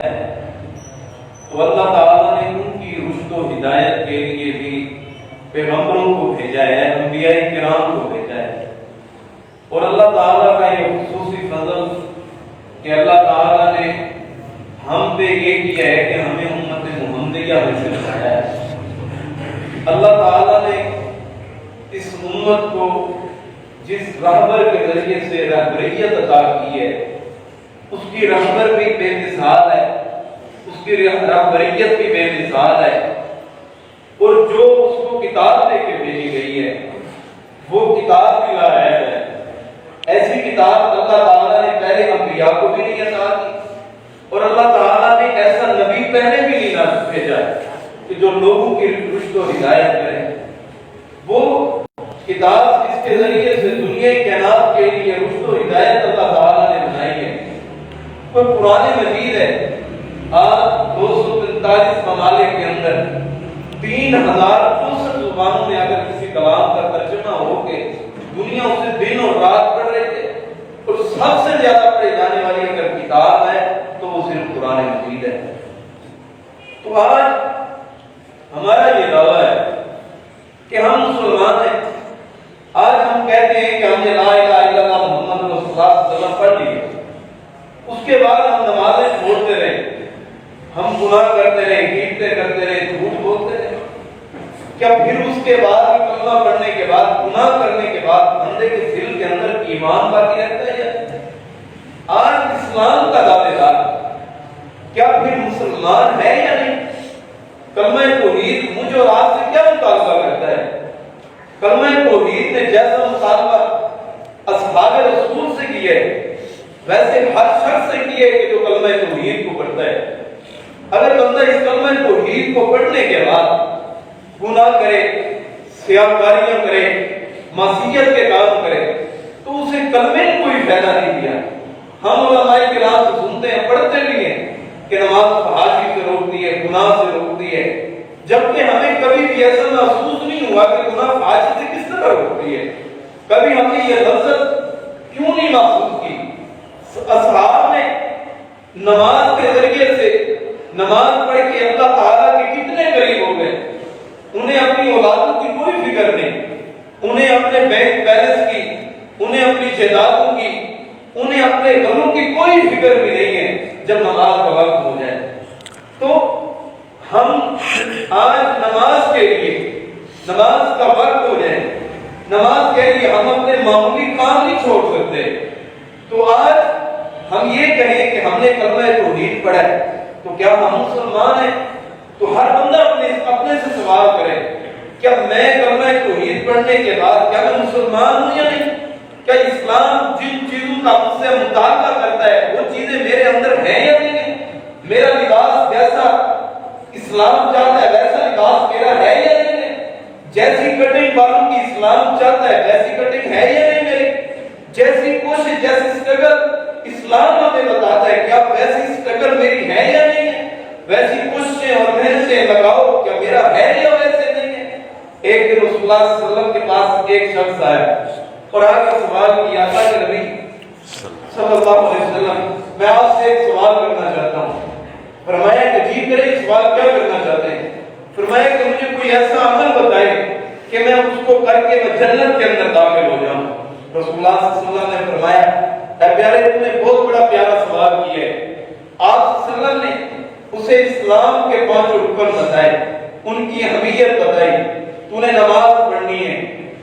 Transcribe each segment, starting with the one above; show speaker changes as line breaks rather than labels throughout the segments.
تو اللہ تعالیٰ نے ان کی رشد و ہدایت کے لیے بھی پیغمبروں کو بھیجا ہے، انبیاء کرام کو بھیجا ہے۔ اور اللہ تعالیٰ کا یہ خصوصی فضل کہ اللہ تعالیٰ نے ہم پہ یہ کیا ہے کہ ہمیں امت محمدیہ میں سے بنایا ہے۔ اللہ تعالیٰ نے اس امت کو جس رہبر کے ذریعے سے رہبریت عطا کی ہے، اس کی رہبر بھی بے مثال ہے، اس کی رہبریت بھی بے مثال ہے، اور جو اس کو کتاب دے کے بھیجی گئی ہے وہ کتاب بھی لائق ہے۔ ایسی کتاب اللہ تعالیٰ نے پہلے انبیاء کو بھی نہیں عطا کی، اور اللہ تعالیٰ نے ایسا نبی پہلے بھی نہیں بھیجا کہ جو لوگوں کی رشد و ہدایت کرے۔ وہ کتاب جس کے ذریعے سے دنیا کائنات کے لیے رشد و ہدایت اللہ تعالیٰ نے بنائی ہے وہ قرآن مجید ہے۔ آج 245 ممالک کے اندر 3064 زبانوں میں اگر کسی کلام کا ترجمہ ہو کے دنیا اسے دن اور رات پڑھ رہے تھے، اور سب سے زیادہ پڑھی جانے والی اگر کتاب ہے تو وہ صرف قرآن مجید ہے۔ تو آج ہمارا یہ دعویٰ ہے کہ ہم مسلمان ہیں۔ آج ہم کہتے ہیں کہ ہم نے لا الہ الا اللہ محمد رسول اللہ صلی اللہ علیہ وسلم پڑھ لی، اس کے بعد ہم نمازیں چھوڑتے رہے، ہم گناہ کرتے رہے، گیبتیں کرتے رہے، جھوٹ بولتے رہے، کیا پھر اس کے بعد کلمہ پڑھنے کے بعد، گناہ کرنے کے بعد بندے کے دل کے اندر ایمان باقی رہتا ہے؟ آج اسلام کا دعوے دار کیا پھر مسلمان ہے یا نہیں؟ کلمہ توحید مجھ اور آپ سے کیا مطالبہ کرتا ہے؟ کلمہ توحید نے جیسا مطالبہ اصحاب رسول سے کیا ہے ویسے ہر شخص سے کیا ہے کہ جو کلمہ توحید کو پڑھتا ہے۔ اگر بندہ اس کلمہ توحید کو پڑھنے کے بعد گناہ کرے، سیاکاریاں کرے، معصیت کے کام کرے تو اسے کلمے نے کوئی فائدہ نہیں دیا۔ ہم علماء کرام سے سنتے ہیں، پڑھتے بھی ہیں کہ نماز فحاشی سے روک دی ہے، گناہ سے روک دی ہے، جبکہ ہمیں کبھی بھی ایسا محسوس نہیں ہوا کہ گناہ فحاشی سے کس طرح روک دی ہے۔ کبھی ہم نے یہ لذت کیوں نہیں محسوس کی؟ اصحاب نے نماز کے ذریعے سے نماز پڑھ کے اللہ تعالیٰ کے کتنے قریب ہو گئے۔ انہیں اپنی اولادوں کی کوئی فکر نہیں، انہیں اپنے بینک بیلنس کی، انہیں اپنی جائیدادوں کی، انہیں اپنے گھروں کی کوئی فکر بھی نہیں ہے جب نماز کا وقت ہو جائے۔ تو ہم آج نماز کے لیے، نماز کا وقت ہو جائے، نماز کے لیے ہم اپنے معمولی کام نہیں چھوڑ سکتے۔ تو آج ہم یہ کہیں کہ ہم نے کلمہ توحید پڑھا ہے تو کیا ہم مسلمان ہیں؟ تو ہر بندہ اپنے سے سوال کرے، کیا میں کلمہ توحید پڑھنے کے بعد کیا میں مسلمان ہوں یا نہیں؟ کیا اسلام جن چیزوں کا مجھ سے مطالبہ کرتا ہے وہ چیزیں میرے اندر ہیں یا نہیں؟ میرا لباس جیسا اسلام چاہتا ہے ویسا لباس میرا ہے یا نہیں؟ جیسی کٹنگ بالوں کی اسلام چاہتا ہے ویسی کٹنگ ہے یا نہیں میری؟ جیسی کوشش، جیسی سٹرگل اسلام ہمیں بتاتا ہے کیا ویسی سٹرگل میری ہے یا نہیں ہے؟ ویسی کوششیں اور محنتیں لگاؤ کیا میرا ہے یا ویسے نہیں ہے؟ ایک دن رسول اللہ صلی اللہ علیہ وسلم کے پاس ایک شخص آیا اور آگے سوال کیا، اللہ کے نبی صلی اللہ علیہ وسلم میں آپ سے ایک سوال کرنا چاہتا ہوں۔ فرمایا کہ جی کرے، سوال کیا کرنا چاہتے ہیں؟ فرمایا کہ مجھے کوئی ایسا عمل بتائے کہ میں اس کو کر کے میں جنت کے اندر داخل ہو جاؤں۔ رسول اللہ صلی اللہ علیہ وسلم نے فرمایا اے پیارے تم نے بہت بڑا پیارا سوال کیا ہے۔ آپ صلی اللہ علیہ وسلم نے اسے اسلام کے 5 رکن بتائے، ان کی اہمیت بتائی، تو نے نماز پڑھنی ہے،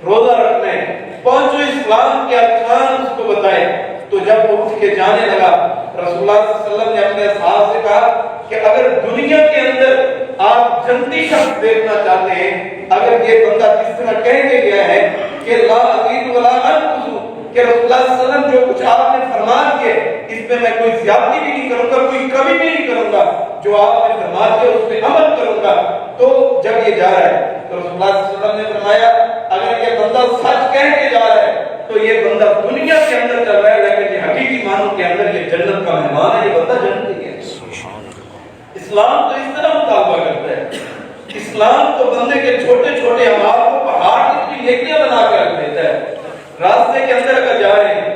روزہ رکھنا ہے، 5 اسلام کے ارکان اس کو بتائے۔ تو جب وہ اٹھ کے جانے لگا رسول اللہ صلی اللہ علیہ وسلم نے اپنے اصحاب سے کہا کہ اگر دنیا کے اندر آپ جنتی شخص دیکھنا چاہتے ہیں، اگر یہ بندہ کس طرح کہہ کے گیا ہے کہ لا ازید ولا انقص، کہ رسول اللہ صلی اللہ علیہ وسلم جو کچھ آپ نے فرما دیا اس میں کوئی زیادتی بھی نہیں کروں گا، کوئی کمی بھی نہیں کروں گا، جو آپ نے فرما دیا اس پہ عمل کروں گا۔ تو جب یہ جا رہا ہے تو رسول اللہ صلی اللہ علیہ وسلم نے فرمایا اگر یہ بندہ سچ کہہ کے جا رہا ہے تو یہ بندہ دنیا کے اندر چل رہا ہے لیکن یہ حقیقی معنوں کے اندر یہ جنت کا مہمان ہے، یہ بندہ جنتی ہے۔ اسلام تو اس طرح مطالبہ کرتا ہے، اسلام تو بندے کے چھوٹے چھوٹے اعمال کو پہاڑ کی نیکیاں بنا کے رکھ دیتا ہے۔ راستے کے اندر اگر جا رہے ہیں،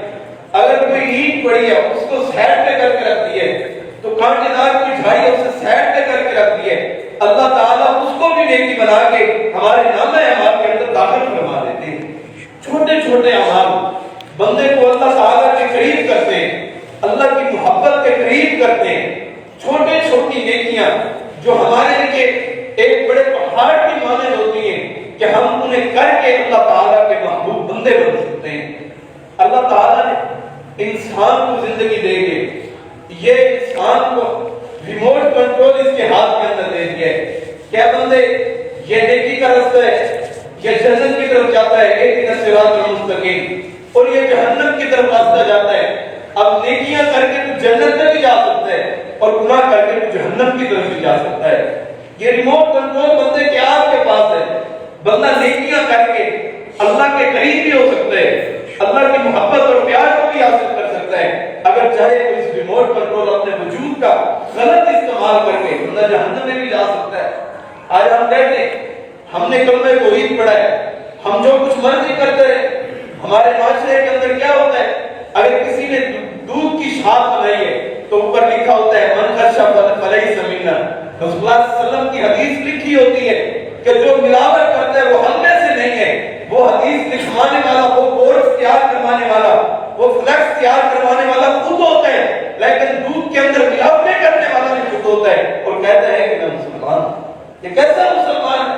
اگر کوئی اینٹ پڑی ہے اس کو سائڈ پہ کر کے رکھ دیے، تو کانٹے دار کی جھاڑی اسے سائڈ پہ کر کے رکھ دی ہے، اللہ تعالیٰ اس کو بھی نیکی بنا کے ہمارے نامہ اعمال کے اندر داخل فرما دیتے ہیں۔ چھوٹے چھوٹے اعمال بندے کو اللہ تعالیٰ کے قریب کرتے ہیں، اللہ کی محبت کے قریب کرتے ہیں۔ چھوٹی چھوٹی نیکیاں جو ہمارے لیے ایک بڑے پہاڑ کی مانند ہوتی ہیں کہ ہم انہیں کر کے اللہ تعالیٰ کے محبوب بندے بن سکتے ہیں۔ اللہ تعالیٰ نے انسان کو زندگی دے کے یہ انسان کو ریموٹ کنٹرول اس کے ہاتھ کے اندر دے دیا ہے، کیا بندے یہ نیکی کا رستہ ہے، یہ جنت کی طرف جاتا ہے، ایک صراط المستقیم، اور یہ جہنم کی طرف راستہ جاتا ہے۔ اب نیکیاں کر کے تو جنت میں بھی جا سکتا ہے اور گناہ کر کے تو جہنم کی طرف بھی جا سکتا ہے۔ یہ ریموٹ کنٹرول بندے کے آپ کے پاس ہے۔ بندہ نیکیاں کر کے اللہ کے قریب بھی ہو سکتا ہے، اللہ کی محبت اور پیار کو بھی حاصل کر سکتا ہے۔ اگر چاہے تو اس ریموٹ کنٹرول اپنے وجود کا غلط استعمال کر کے بندہ جہنم میں بھی جا سکتا ہے۔ آج ہم کہتے ہیں ہم نے کلمہ توحید پڑھا ہے، ہم جو کچھ مرضی کرتے ہیں، ہمارے معاشرے کے اندر کیا ہوتا ہے، اگر کسی نے دودھ کی شاپ بنائی ہے تو اوپر لکھا ہوتا ہے من خشب فلیس منا۔ رسول اللہ صلی اللہ علیہ وسلم کی حدیث لکھی ہوتی ہے کہ جو ملاوٹ کرتا ہے وہ ہم میں سے نہیں ہے۔ وہ حدیث لکھوانے والا، وہ بورڈز تیار کروانے والا، وہ فلیکس تیار کروانے والا خود ہوتا ہے، لیکن دودھ کے اندر ملاوٹیں کرنے والا بھی خود ہوتا ہے اور کہتا ہے کہ میں مسلمان ہوں۔ یہ کیسا مسلمان ہے؟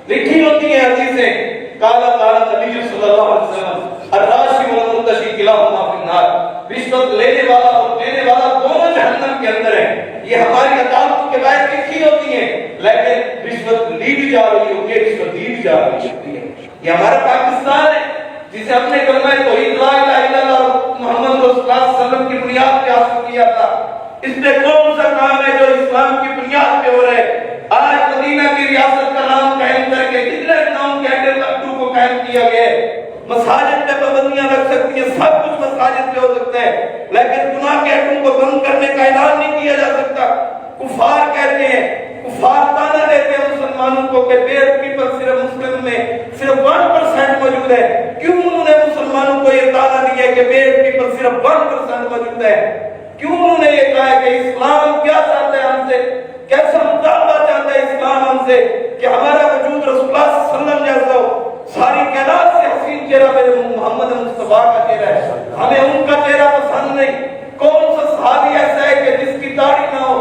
لکھی ہوتی ہیں حدیثیں، قال نبی صلی اللہ علیہ وسلم الراشی والمرتشی کلاہما فی النار، رشوت لینے والا اور دینے والا دونوں جہنم کے اندر ہیں۔ یہ ہماری عدالتوں کے باہر لکھی ہوتی ہیں، لیکن رشوت لی بھی جا رہی ہوتی ہے، رشوت دی بھی جا رہی ہوتی ہے۔ یہ ہمارا پاکستان ہے جسے ہم نے کلمہ توحید لا الہ الا اللہ محمد رسول اللہ صلی اللہ علیہ وسلم کی بنیاد پہ حاصل کیا تھا۔ اس میں کون سا کام ہے جو اسلام کی بنیاد پہ ہو رہا ہے؟ آج مدینہ کی ریاست کا نام قائم کر کے کتنے نام کینڈل اکٹو کو قائم کیا گیا ہے۔ مساجد پہ پابندیاں لگ سکتی ہیں، سب کچھ مساجد پہ ہو سکتا ہے، لیکن گناہ کے حکم کو بند کرنے کا اعلان نہیں کیا جا سکتا۔ کفار کہتے ہیں، کفار تانا دیتے ہیں مسلمانوں کو کہ بیئر پیپل صرف مسلم میں صرف 1% موجود ہے۔ کیوں انہوں نے مسلمانوں کو یہ تانا دیا کہ بیئر پیپل صرف 1% موجود ہے؟ کیوں انہوں نے یہ کہا کہ اسلام کیا چاہتا ہے ہم سے، کیسا مطالبہ چاہتا ہے اسلام ہم سے کہ ہمارا وجود رسول اللہ صلی اللہ علیہ وسلم جیسا ہو؟ ساری کائنات سے حسین چہرہ میرے محمد مصطفیٰ کا چہرہ ہے، ہمیں ان کا چہرہ پسند نہیں۔ کون سا صحابی ایسا ہے کہ جس کی داڑھی نہ ہو،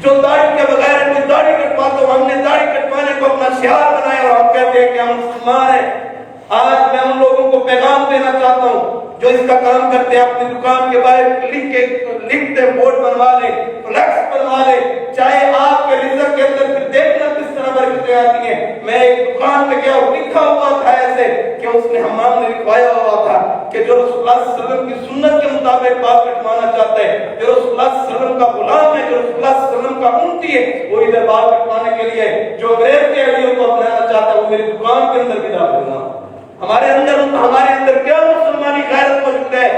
جو داڑھی کے بغیر کوئی داڑھی کٹوا تو ہم نے داڑھی کٹوانے کو اپنا شعار بنایا اور ہم کہتے ہیں کہ ہم مسلمان ہیں۔ آج میں ان لوگوں کو پیغام دینا چاہتا ہوں جو اس کا کام کرتے ہیں، اپنی دکان کے باہر لکھتے بورڈ بنوا لیں، فلیکس بنوا لیں، چاہے آپ کے رزق کے اندر پھر دیکھنا کس طرح برکتیں آتی ہیں۔ میں ایک دکان پہ گیا اور لکھا ہوا تھا ایسے کہ اس نے حمام نے لکھوایا ہوا تھا کہ جو رسول اللہ صلی اللہ علیہ وسلم کی سنت کے مطابق بال کٹوانا چاہتا ہے، جو رسول اللہ صلی اللہ علیہ وسلم کا غلام ہے، جو رسول اللہ صلی اللہ علیہ وسلم کا امتی ہے، وہ ادھر بال کٹوانے کے لیے جو انگریز کے ایڈیوں کو اپنانا چاہتا ہے وہ میری دکان کے اندر بھی داخل نہ۔ ہمارے اندر کیا مسلمانی غیرت موجود ہے،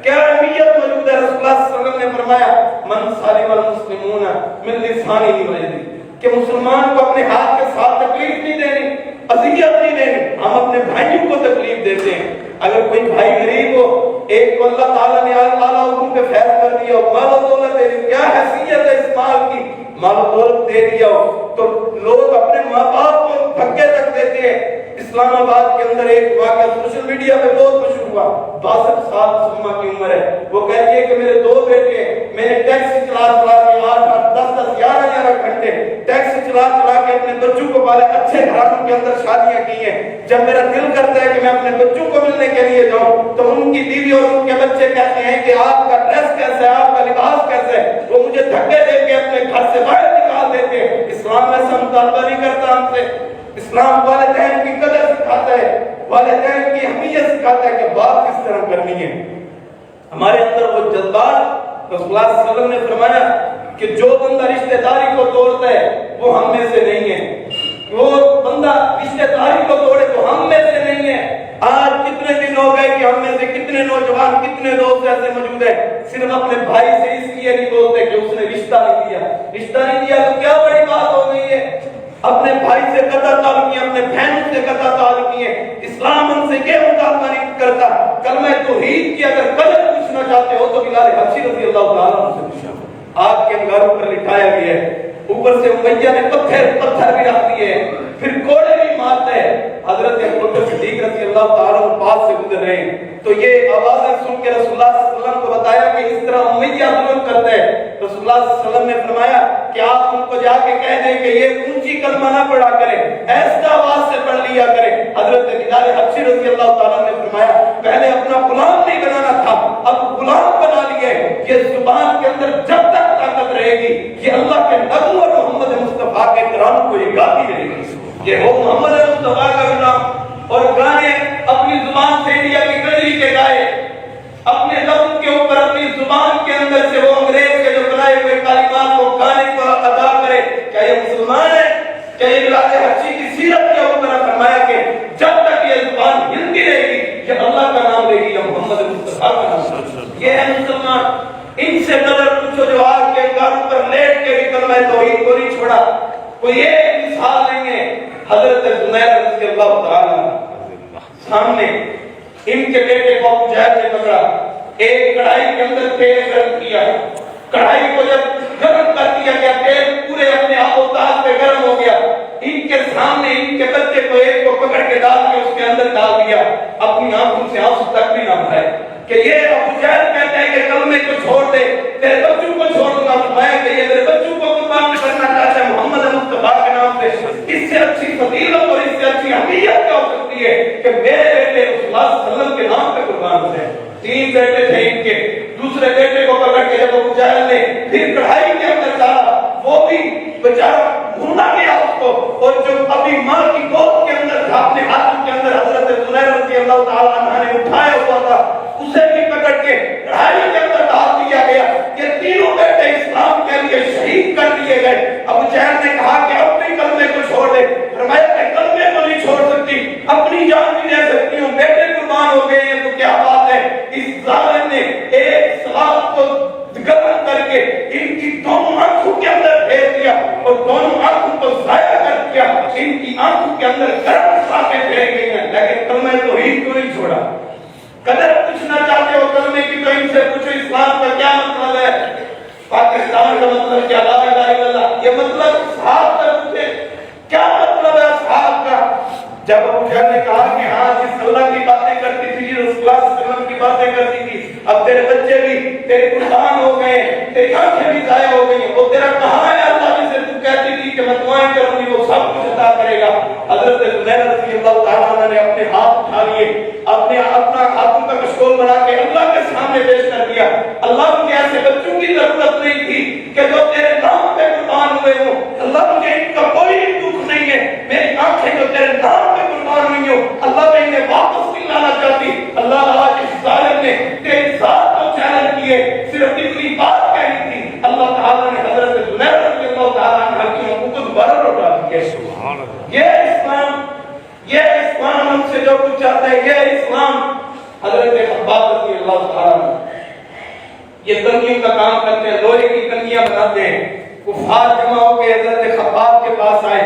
کیا اہمیت موجود ہے؟ رسول اللہ صلی اللہ علیہ وسلم نے فرمایا من سالم المسلمون من لسانه ويده، کہ مسلمان کو اپنے ہاتھ کے ساتھ تکلیف نہیں دینی، اذیت نہیں دینی۔ ہم اپنے بھائیوں کو تکلیف دیتے ہیں۔ اگر کوئی بھائی غریب ہو، ایک کو اللہ تعالیٰ نے اعلیٰ حکم پہ فیض کر دیا ہو، مال و دولت دے دی، کیا حیثیت ہے اس مال کی، مال و دولت دے دیا ہو تو لوگ اپنے ماں باپ کو دھکے تک دیتے ہیں۔ اسلام آباد کے اندر ایک واقعہ سوشل میڈیا پہ بہت مشہور ہوا، 62 سال سلمہ کی عمر ہے، وہ کہتی ہے کہ میرے 2 بیٹے، میں نے ٹیکسی چلا کے 8 10 11 گھنٹے ٹیکسی چلا کے اپنے بچوں کو پالے، اچھے گھرانوں کے اندر شادیاں کی ہیں۔ جب میرا دل کرتا ہے کہ میں اپنے بچوں کو ملنے کے لیے جاؤں تو ان کی بیوی اور ان کے بچے کہتے ہیں کہ آپ کا ڈریس کیسا ہے، آپ کا لباس کیسا ہے، وہ مجھے دھکے دے کے اپنے گھر سے باہر نکال دیتے ہیں۔ اسلام ایسا مطالبہ نہیں کرتا ہم سے۔ اسلام والدین کی قدر سکھاتا ہے، والدین کی اہمیت سکھاتا ہے کہ بات کس طرح کرنی ہے۔ ہمارے اندر وہ جذبات، رسول اللہ صلی اللہ علیہ وسلم نے فرمایا کہ جو بندہ رشتہ داری کو توڑتا ہے وہ ہم میں سے نہیں ہے، وہ بندہ رشتہ داری کو توڑے تو ہم میں سے نہیں ہے۔ آج کتنے دن ہو گئے کہ ہم میں سے کتنے نوجوان، کتنے دوست ایسے موجود ہیں صرف اپنے بھائی سے اس لیے نہیں بولتے کہ اس نے رشتہ نہیں دیا۔ رشتہ نہیں دیا تو کیا بڑی بات ہو گئی ہے؟ اپنے بھائی سے قطع تعلق کیے، اپنے بہنوں سے قطع تعلق کیے۔ اسلام ہم سے یہ مطالبہ نہیں کرتا۔ کلمہ توحید کی اگر قدر پوچھنا چاہتے ہو تو بلال حبشی رضی اللہ تعالیٰ عنہ سے پوچھا، آگ کے انگاروں پر لٹایا گیا ہے، اوپر سے امیہ نے پتھر بھی رکھ دیے ہیں، پھر کوڑے بھی مارتے ہیں۔ حضرت ابوبکر صدیق رضی اللہ تعالیٰ عنہ پاس سے گزر رہے ہیں تو یہ آوازیں سن کے رسول اللہ صلی اللہ علیہ وسلم کو بتایا کہ اس طرح امیہ ظلم کرتے ہیں۔ رسول اللہ صلی اللہ علیہ وسلم نے فرمایا کہ آپ ان کو جا کے کہہ دیں کہ یہ اونچی کلمہ نہ پڑھا کریں، ایسا آواز سے پڑھ لیا کریں۔ حضرت بلال حبشی رضی اللہ تعالیٰ نے فرمایا پہلے اپنا غلام نہیں بنانا تھا، اب غلام بنا لیے۔ یہ زبان کے اندر جب تک طاقت رہے گی یہ اللہ کے نغموں اور محمد مصطفیٰ کے کرام کو یہ گاتی رہے گی۔ یہ ہو محمد مصطفیٰ کا غلام اور گانے اپنی زبان سے انڈیا کی کجری کے گائے، اپنے لب کے اوپر اپنی زبان کے اندر سے وہ انگریز کے جو بنائے ہوئے کلمات کو گانے کو ادا کرے۔ کیا یہ مسلمان ہے؟ کیا یہ بلال حبشی کی سیرت کے اوپر فرمایا کہ جب تک یہ زبان ہلتی رہے گی یہ اللہ کا نام لے گی یا محمد مصطفیٰ کا نام؟ یہ ہے مسلمان۔ ان سے نظر پوچھو جو آگ کے انگاروں پر لیٹ کے بھی کلمہ توحید کو نہیں چھوڑا، کوئی ایک مثال نہیں ہے۔ حضرت زنیر رضی اللہ تعالیٰ سامنے ان کے بیٹے کو ابو جہل نے پکڑا، ایک کڑھائی کے اندر تیل گرم کیا، کڑھائی کو جب گرم کر دیا گیا تیل پورے اپنے آپ و تاب پہ گرم ہو گیا، ان کے سامنے ان کے بچے کو ایک کو پکڑ کے ڈال کے اس کے اندر ڈال دیا، اپنی آنکھوں سے آنسو تک بھی نہ بہائے کہ یہ ابو جہل کہتے ہیں کہ کلمے کو چھوڑ دے، تیرے بچوں کو چھوڑ دوں گا۔ فرمایا کہ یہ میرے بچوں کو قربان کرنا چاہتا ہے محمد مصطفیٰ کے نام سے، اس سے اچھی فضیلت اور اس سے اچھی اہمیت کیا ہو سکتی ہے کہ میرے بیٹے رسول اللہ صلی اللہ علیہ وسلم کے نام پہ قربان ہوتے ہیں۔ 3 بیٹے تھے ان کے، دوسرے بیٹے کو پکڑ کے جب ابو جہل نے پھر کڑھائی کے اندر ڈالا، وہ بھی بیچارہ بھونا گیا اس کو، اور جو ابھی ماں کی گود کے اندر تھا اپنے ہاتھوں کے اندر حضرت زنیر رضی اللہ تعالیٰ عنہ نے اٹھایا ہوا تھا، اسے بھی پکڑ کے کڑھائی کے اندر ڈال دیا گیا۔ یہ تینوں بیٹے اسلام کے لیے شہید کر دیے گئے۔ ابو جہل نے کہا کہ اپنے کلمے کو چھوڑ دے، فرمایا کہ کلمے کو نہیں چھوڑ سکتی، اپنی جان بھی دے سکتی ہوں، بیٹے قربان ہو گئے ہیں تو کیا بات ہے۔ اس ظالم نے ایک سوال کو گرم کر کے ان کی دونوں آنکھوں کے اندر پھیر دیا اور دونوں آنکھوں کو ضائع کر دیا، ان کی آنکھوں کے اندر گرم ساتیں پھیر گئی ہیں، لیکن کلمہ توحید کو نہیں چھوڑا۔ قدر پوچھنا چاہتے ہو کلمے کی تو ان سے پوچھو اسلام کا کیا مطلب ہے، پاکستان کا مطلب کیا، لا الہ الا اللہ، یہ مطلب صحاب کا پوچھے کیا مطلب ہے صحاب کا۔ جب ابو جہل نے کہا کہ ہاں جس اللہ کی باتیں کرتی تھی رسول اللہ صلی اللہ علیہ وسلم کی باتیں کرتی تھی، اب تیرے بچے بھی تیرے قربان ہو گئے، تیری آنکھیں بھی ضائع ہو گئی، وہ تیرا کہاں ہے اللہ جسے تو کہتی تھی کہ میں دعائیں کروں گی وہ سب کچھ عطا کرے گا۔ حضرت زنیر رضی اللہ تعالیٰ عنہ نے اپنے ہاتھ اٹھا لیے، اپنا ہاتھوں کا کشکول بنا کے اللہ کے سامنے پیش کر دیا۔ اللہ مجھے ایسے بچوں کی ضرورت نہیں تھی کہ جو تیرے نام پہ قربان ہوئے ہوں، اللہ مجھے ان کا کوئی دکھ نہیں ہے، میری آنکھیں جو تیرے نام پہ قربان ہوئی ہوں اللہ میں انہیں واپس نہیں لانا چاہتی۔ اللہ آج اس ظالم نے تیری ذات کو چیلنج کیے، صرف اتنی بات کہی تھی، اللہ تعالیٰ نے حضرت زنیر رضی اللہ تعالیٰ عنہ کی آنکھوں کو دوبارہ لوٹا دیا۔ یہ اسلام ہم سے جو کچھ چاہتا ہے، یہ اسلام حضرت خباب رضی اللہ تعالیٰ عنہ یہ کنگیوں کا کام کرتے ہیں، لوہے کی کنگیاں بناتے ہیں۔ کفار جمع ہو کے حضرت خباب کے پاس آئے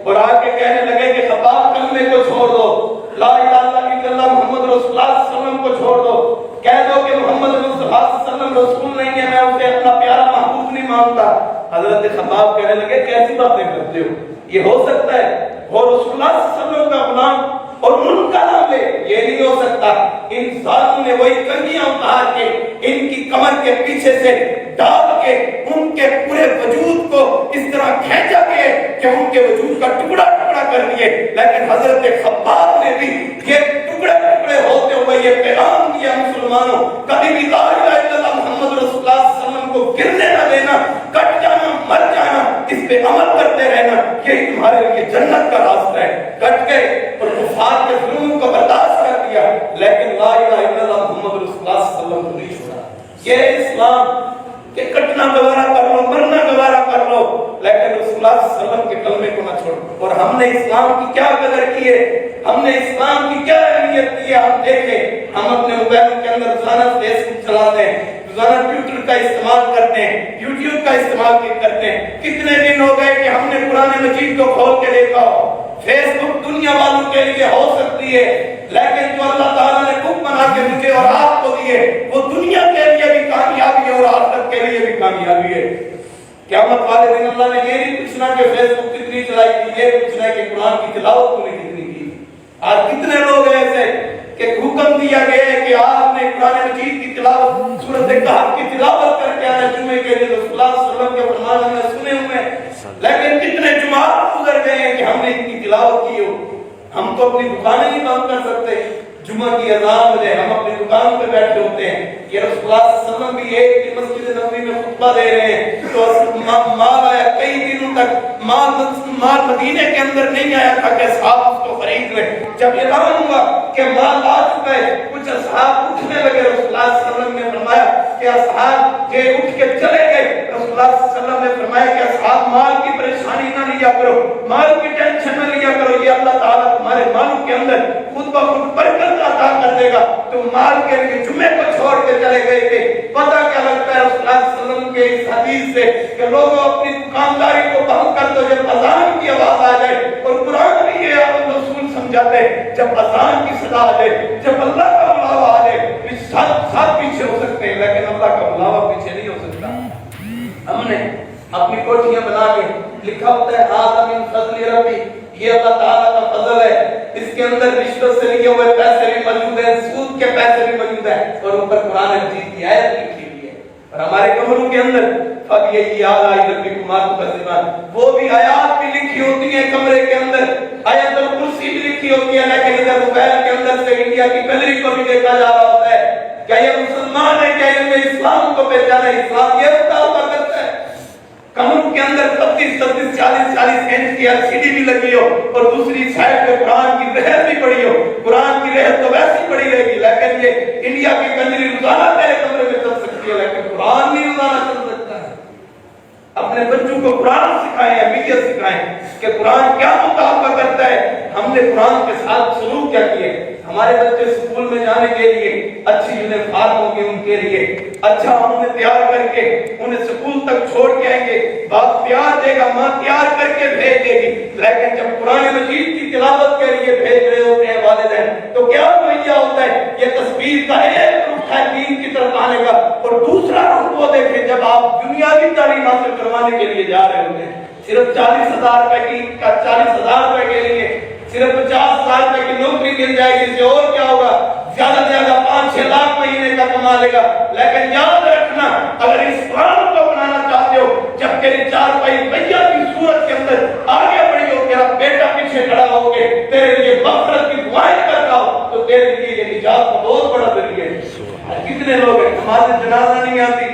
اور آ کے کہنے لگے کہ خباب کلمے کو چھوڑ دو، لا الہ الا اللہ محمد رسول اللہ صلی اللہ علیہ وسلم کو چھوڑ دو، کہہ دو کہ محمد رسول اللہ صلی اللہ علیہ وسلم رسول نہیں ہے، میں اسے اپنا پیارا محبوب نہیں مانتا۔ حضرت خباب کہنے لگے کیسی باتیں کرتے ہو، یہ ہو سکتا ہے اور رسول اللہ صلی اللہ علیہ وسلم کا غلام اور ان کا نام لے، یہ نہیں ہو سکتا۔ ان ظالموں نے وہی کنگیاں اتار کے ان کی کمر کے پیچھے سے ڈال کے ان کے پورے وجود کو اس طرح کھینچا گئے کہ ان کے وجود کا ٹکڑا ٹکڑا کر دیے، لیکن حضرت خباب نے بھی یہ ٹکڑے ٹکڑے ہوتے ہوئے یہ پیغام دیا مسلمانوں کبھی بھی لا الہ الا اللہ محمد رسول اللہ صلی اللہ علیہ وسلم کو گرنے نہ دینا، کٹ جانا مر جانا، اس پہ عمل کرتے رہنا، یہی تمہارے لیے جنت کا راستہ ہے۔ کٹ گئے اور کفار کے ظلم کو برداشت کر دیا، لیکن لا الہ الا اللہ محمد رسول اللہ صلی اللہ علیہ وسلم کو نہیں چھوڑا۔ یہ اسلام کہ کٹنا گوارا کر لو، مرنا گوارا کر لو، لیکن رسول اللہ صلی اللہ علیہ وسلم کے کلمے کو نہ چھوڑو۔ اور ہم نے اسلام کی کیا قدر کی ہے، ہم نے اسلام کی کیا اہمیت کی ہے، ہم دیکھیں، ہم اپنے موبائل کے اندر روزانہ فیس بک چلاتے ہیں، روزانہ ٹویٹر کا استعمال کرتے ہیں، یوٹیوب کا استعمال کرتے ہیں، کتنے دن ہو گئے کہ ہم نے قرآن مجید کو کھول کے دیکھا ہو۔ فیس بک دنیا والوں کے لیے ہو سکتی ہے، لیکن جو اللہ تعالیٰ نے بک بنا کے مجھے اور آپ کو دیے وہ دنیا کے لیے بھی کامیابی ہے اور آخرت کے لیے بھی کامیابی
کامیابی ہے. قیامت والے دن اللہ نے یہ نہیں پوچھنا کہ فیس بک کتنی چلائی تھی، یہ پوچھنا ہے کہ قرآن کی تلاوت تم نے کتنی کی. آج کتنے لوگ ہیں ایسے کہ حکم دیا گیا ہے کہ آپ نے قرآن مجید کی تلاوت، سورۃ کہف کی تلاوت کر کے آنا جمعے کے لیے. رسول اللہ صلی اللہ علیہ وسلم کے فرمان ہم نے سنے ہوئے ہیں، لیکن کتنے جمعات گزر گئے ہیں کہ ہم نے اتنی تلاوت کی ہو. ہم تو اپنی دکانیں نہیں بند کر سکتے. جمعہ کی اذان بجے ہم اپنی دکان پہ بیٹھے ہوتے ہیں. یہ رسول اللہ صلی اللہ علیہ وسلم بھی ایک مسجد نبوی میں خطبہ دے رہے ہیں تو مال آیا کئی دنوں تک، مال مدینے کے اندر نہیں آیا تھا کہ اصحاب اس کو خرید لیں. جب اعلان ہوا کہ مال آ چکا ہے، کچھ اصحاب اٹھنے لگے. رسول اللہ صلی اللہ علیہ وسلم نے فرمایا کہ اصحاب یہ اٹھ کے چلے گئے. رسول اللہ صلی اللہ علیہ وسلم نے فرمایا کہ اصحاب مال کی پریشانی نہ لیا کرو، مال کی ٹینشن نہ لیا کرو، یہ اللہ تعالیٰ تمہارے مالوں کے اندر خود بخود برکت عطا کر دے گا. تو مال کے لیے جمعے کو چھوڑ کے چلے گئے تھے. پتہ کیا لگتا ہے رسول اللہ صلی اللہ علیہ وسلم کے اس حدیث سے کہ لوگوں اپنی دکانداری کو بند کر دو جب اذان کی آواز آ جائے. اور قرآن بھی یہ رسول سمجھاتے ہیں جب اذان کی صدا آ جائے، جب اللہ کا بلاوا آ جائے، ساتھ پیچھے ہو سکتے ہیں لیکن اللہ کا بلاوا پیچھے نہیں ہو سکتا. ہم نے اپنی کوٹھیاں بنا کے لکھا ہوتا ہے ھذا من فضل ربی، یہ اللہ تعالیٰ کا فضل ہے. اس کے اندر رشوت سے لیے ہوئے پیسے بھی موجود ہیں، سود کے پیسے بھی موجود ہیں، اور اوپر قرآن مجید کی آیت لکھی ہوئی ہے. اور ہمارے کمروں کے اندر فَبِأَيِّ آلَاءِ رَبِّكُمَا تُكَذِّبَانِ، وہ بھی آیات بھی لکھی ہوتی ہیں کمرے کے اندر. آیت الکرسی بھی لکھی ہوتی ہے، لیکن ادھر موبائل کے اندر سے انڈیا کی گیلری کو بھی دیکھا جا رہا ہوتا ہے. کیا یہ مسلمان ہے؟ کیا یہ اسلام کو پہچانا ہے؟ اسلام یہ بتاتا کرتا ہے. کمروں کے اندر 33 40 انچ کی LCD بھی لگی ہو اور دوسری سائڈ پہ قرآن کی رحت بھی پڑی ہو. قرآن کی رحت تو ویسی پڑی رہے گی، لیکن یہ انڈیا کی کنجری روزانہ تیرے کمرے میں چل سکتی ہے لیکن قرآن نہیں روزانہ چل سکتا ہے. اپنے بچوں کو قرآن سکھائیں، اہمیت سکھائیں کہ قرآن کیا مطالبہ کرتا ہے. ہم نے قرآن کے ساتھ سلوک کیا کیے. ہمارے بچے اسکول میں جانے کے لیے اچھی یونیفارم ہوگی، ان کے لیے اچھا انہیں تیار کر کے انہیں اسکول تک چھوڑ کے آئیں گے. باپ پیار دے گا، ماں تیار کر کے بھیج دے گی، لیکن جب قرآن مجید کی تلاوت کے لیے بھیج رہے ہوتے ہیں والدین تو کیا رویہ ہوتا ہے؟ یہ تصویر کا ایک رخ ہے دین کی طرف آنے کا، اور دوسرا رخ وہ دیکھیں جب آپ دنیاوی تعلیم حاصل کروانے کے لیے جا رہے ہوتے ہیں. صرف 40,000 روپے کی 40,000 روپے کے لیے صرف 50,000 روپے کی نوکری مل جائے گی، اس سے اور کیا ہوگا؟ زیادہ سے زیادہ 5-6 لاکھ مہینے کا کما لے گا. لیکن یاد رکھنا اگر اسلام کو اپنانا چاہتے ہو، جب تیری 4 پہیا کی صورت کے اندر آگے بڑھی ہو، تیرا بیٹا پیچھے کھڑا ہو کے تیرے لیے مغفرت کی دعائیں کر رہا ہو تو تیرے لیے یہ نجات کا بہت بڑا ذریعہ ہے. کتنے لوگ ہیں نماز جنازہ نہیں آتی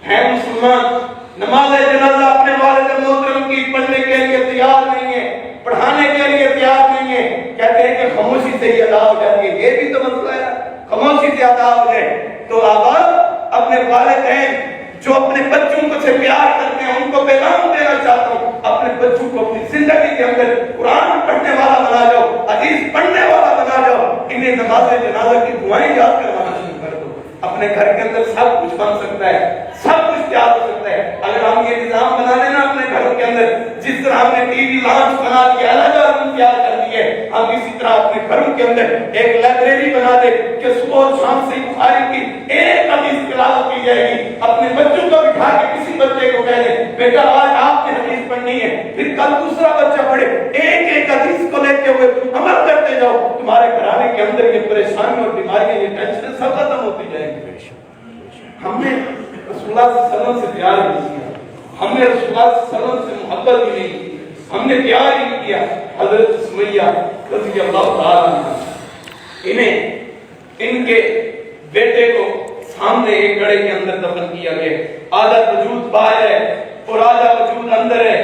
ہے، مسلمان نماز جنازہ اپنے والد محترم کی پڑھنے کے لیے تیار نہیں ہے، پڑھانے کے لیے تیار نہیں ہے. کہتے ہیں کہ خاموشی سے ہی ادا ہو جاتی ہے. یہ بھی تو مسئلہ ہے، خاموشی سے ادا ہو جائے. تو آپ اپنے والدین جو اپنے بچوں کو سے پیار کرتے ہیں ان کو پیغام دینا چاہتا ہوں، اپنے بچوں کو اپنی زندگی کے اندر قرآن پڑھنے والا بنا جاؤ، حدیث پڑھنے والا بنا جاؤ. انہیں نماز جنازہ کی دعائیں یاد کروانا شروع کر دو. اپنے گھر کے اندر سب کچھ بن سکتا ہے، سب کچھ تیار ہو سکتا ہے اگر ہم یہ نظام بنا لینا اپنے گھروں کے اندر. جس طرح ہم نے ٹی وی لانچ بنا دیا، الگ روم تیار کر دیے، ہم اسی طرح اپنے گھروں کے اندر ایک لائبریری بنا دے کہ صبح اور شام سے بخاری کی ایک حدیث تلاوت کی جائے گی. اپنے بچوں کو بٹھا کے کسی بچے کو کہہ دیں بیٹا آج آپ نے حدیث پڑھنی ہے، پھر کل دوسرا بچہ پڑھے، ایک حدیث کو لیتے ہوئے تم عمل کرتے جاؤ. تمہارے گھرانے کے اندر یہ پریشانی اور بیماریاں، یہ ٹینشن سب ختم ہوتی جائیں گی. ہم نے رسول اللہ صلی اللہ علیہ وسلم سے پیار نہیں کیا، ہم نے رسول اللہ صلی اللہ علیہ وسلم سے محبت بھی نہیں کی، ہم نے پیار ہی نہیں کیا. حضرت سمیہ رضی اللہ تعالیٰ عنہ، ان کے بیٹے کو سامنے ایک گڑھے کے اندر دفن کیا گیا. آدھا وجود باہر ہے اور آدھا وجود اندر ہے.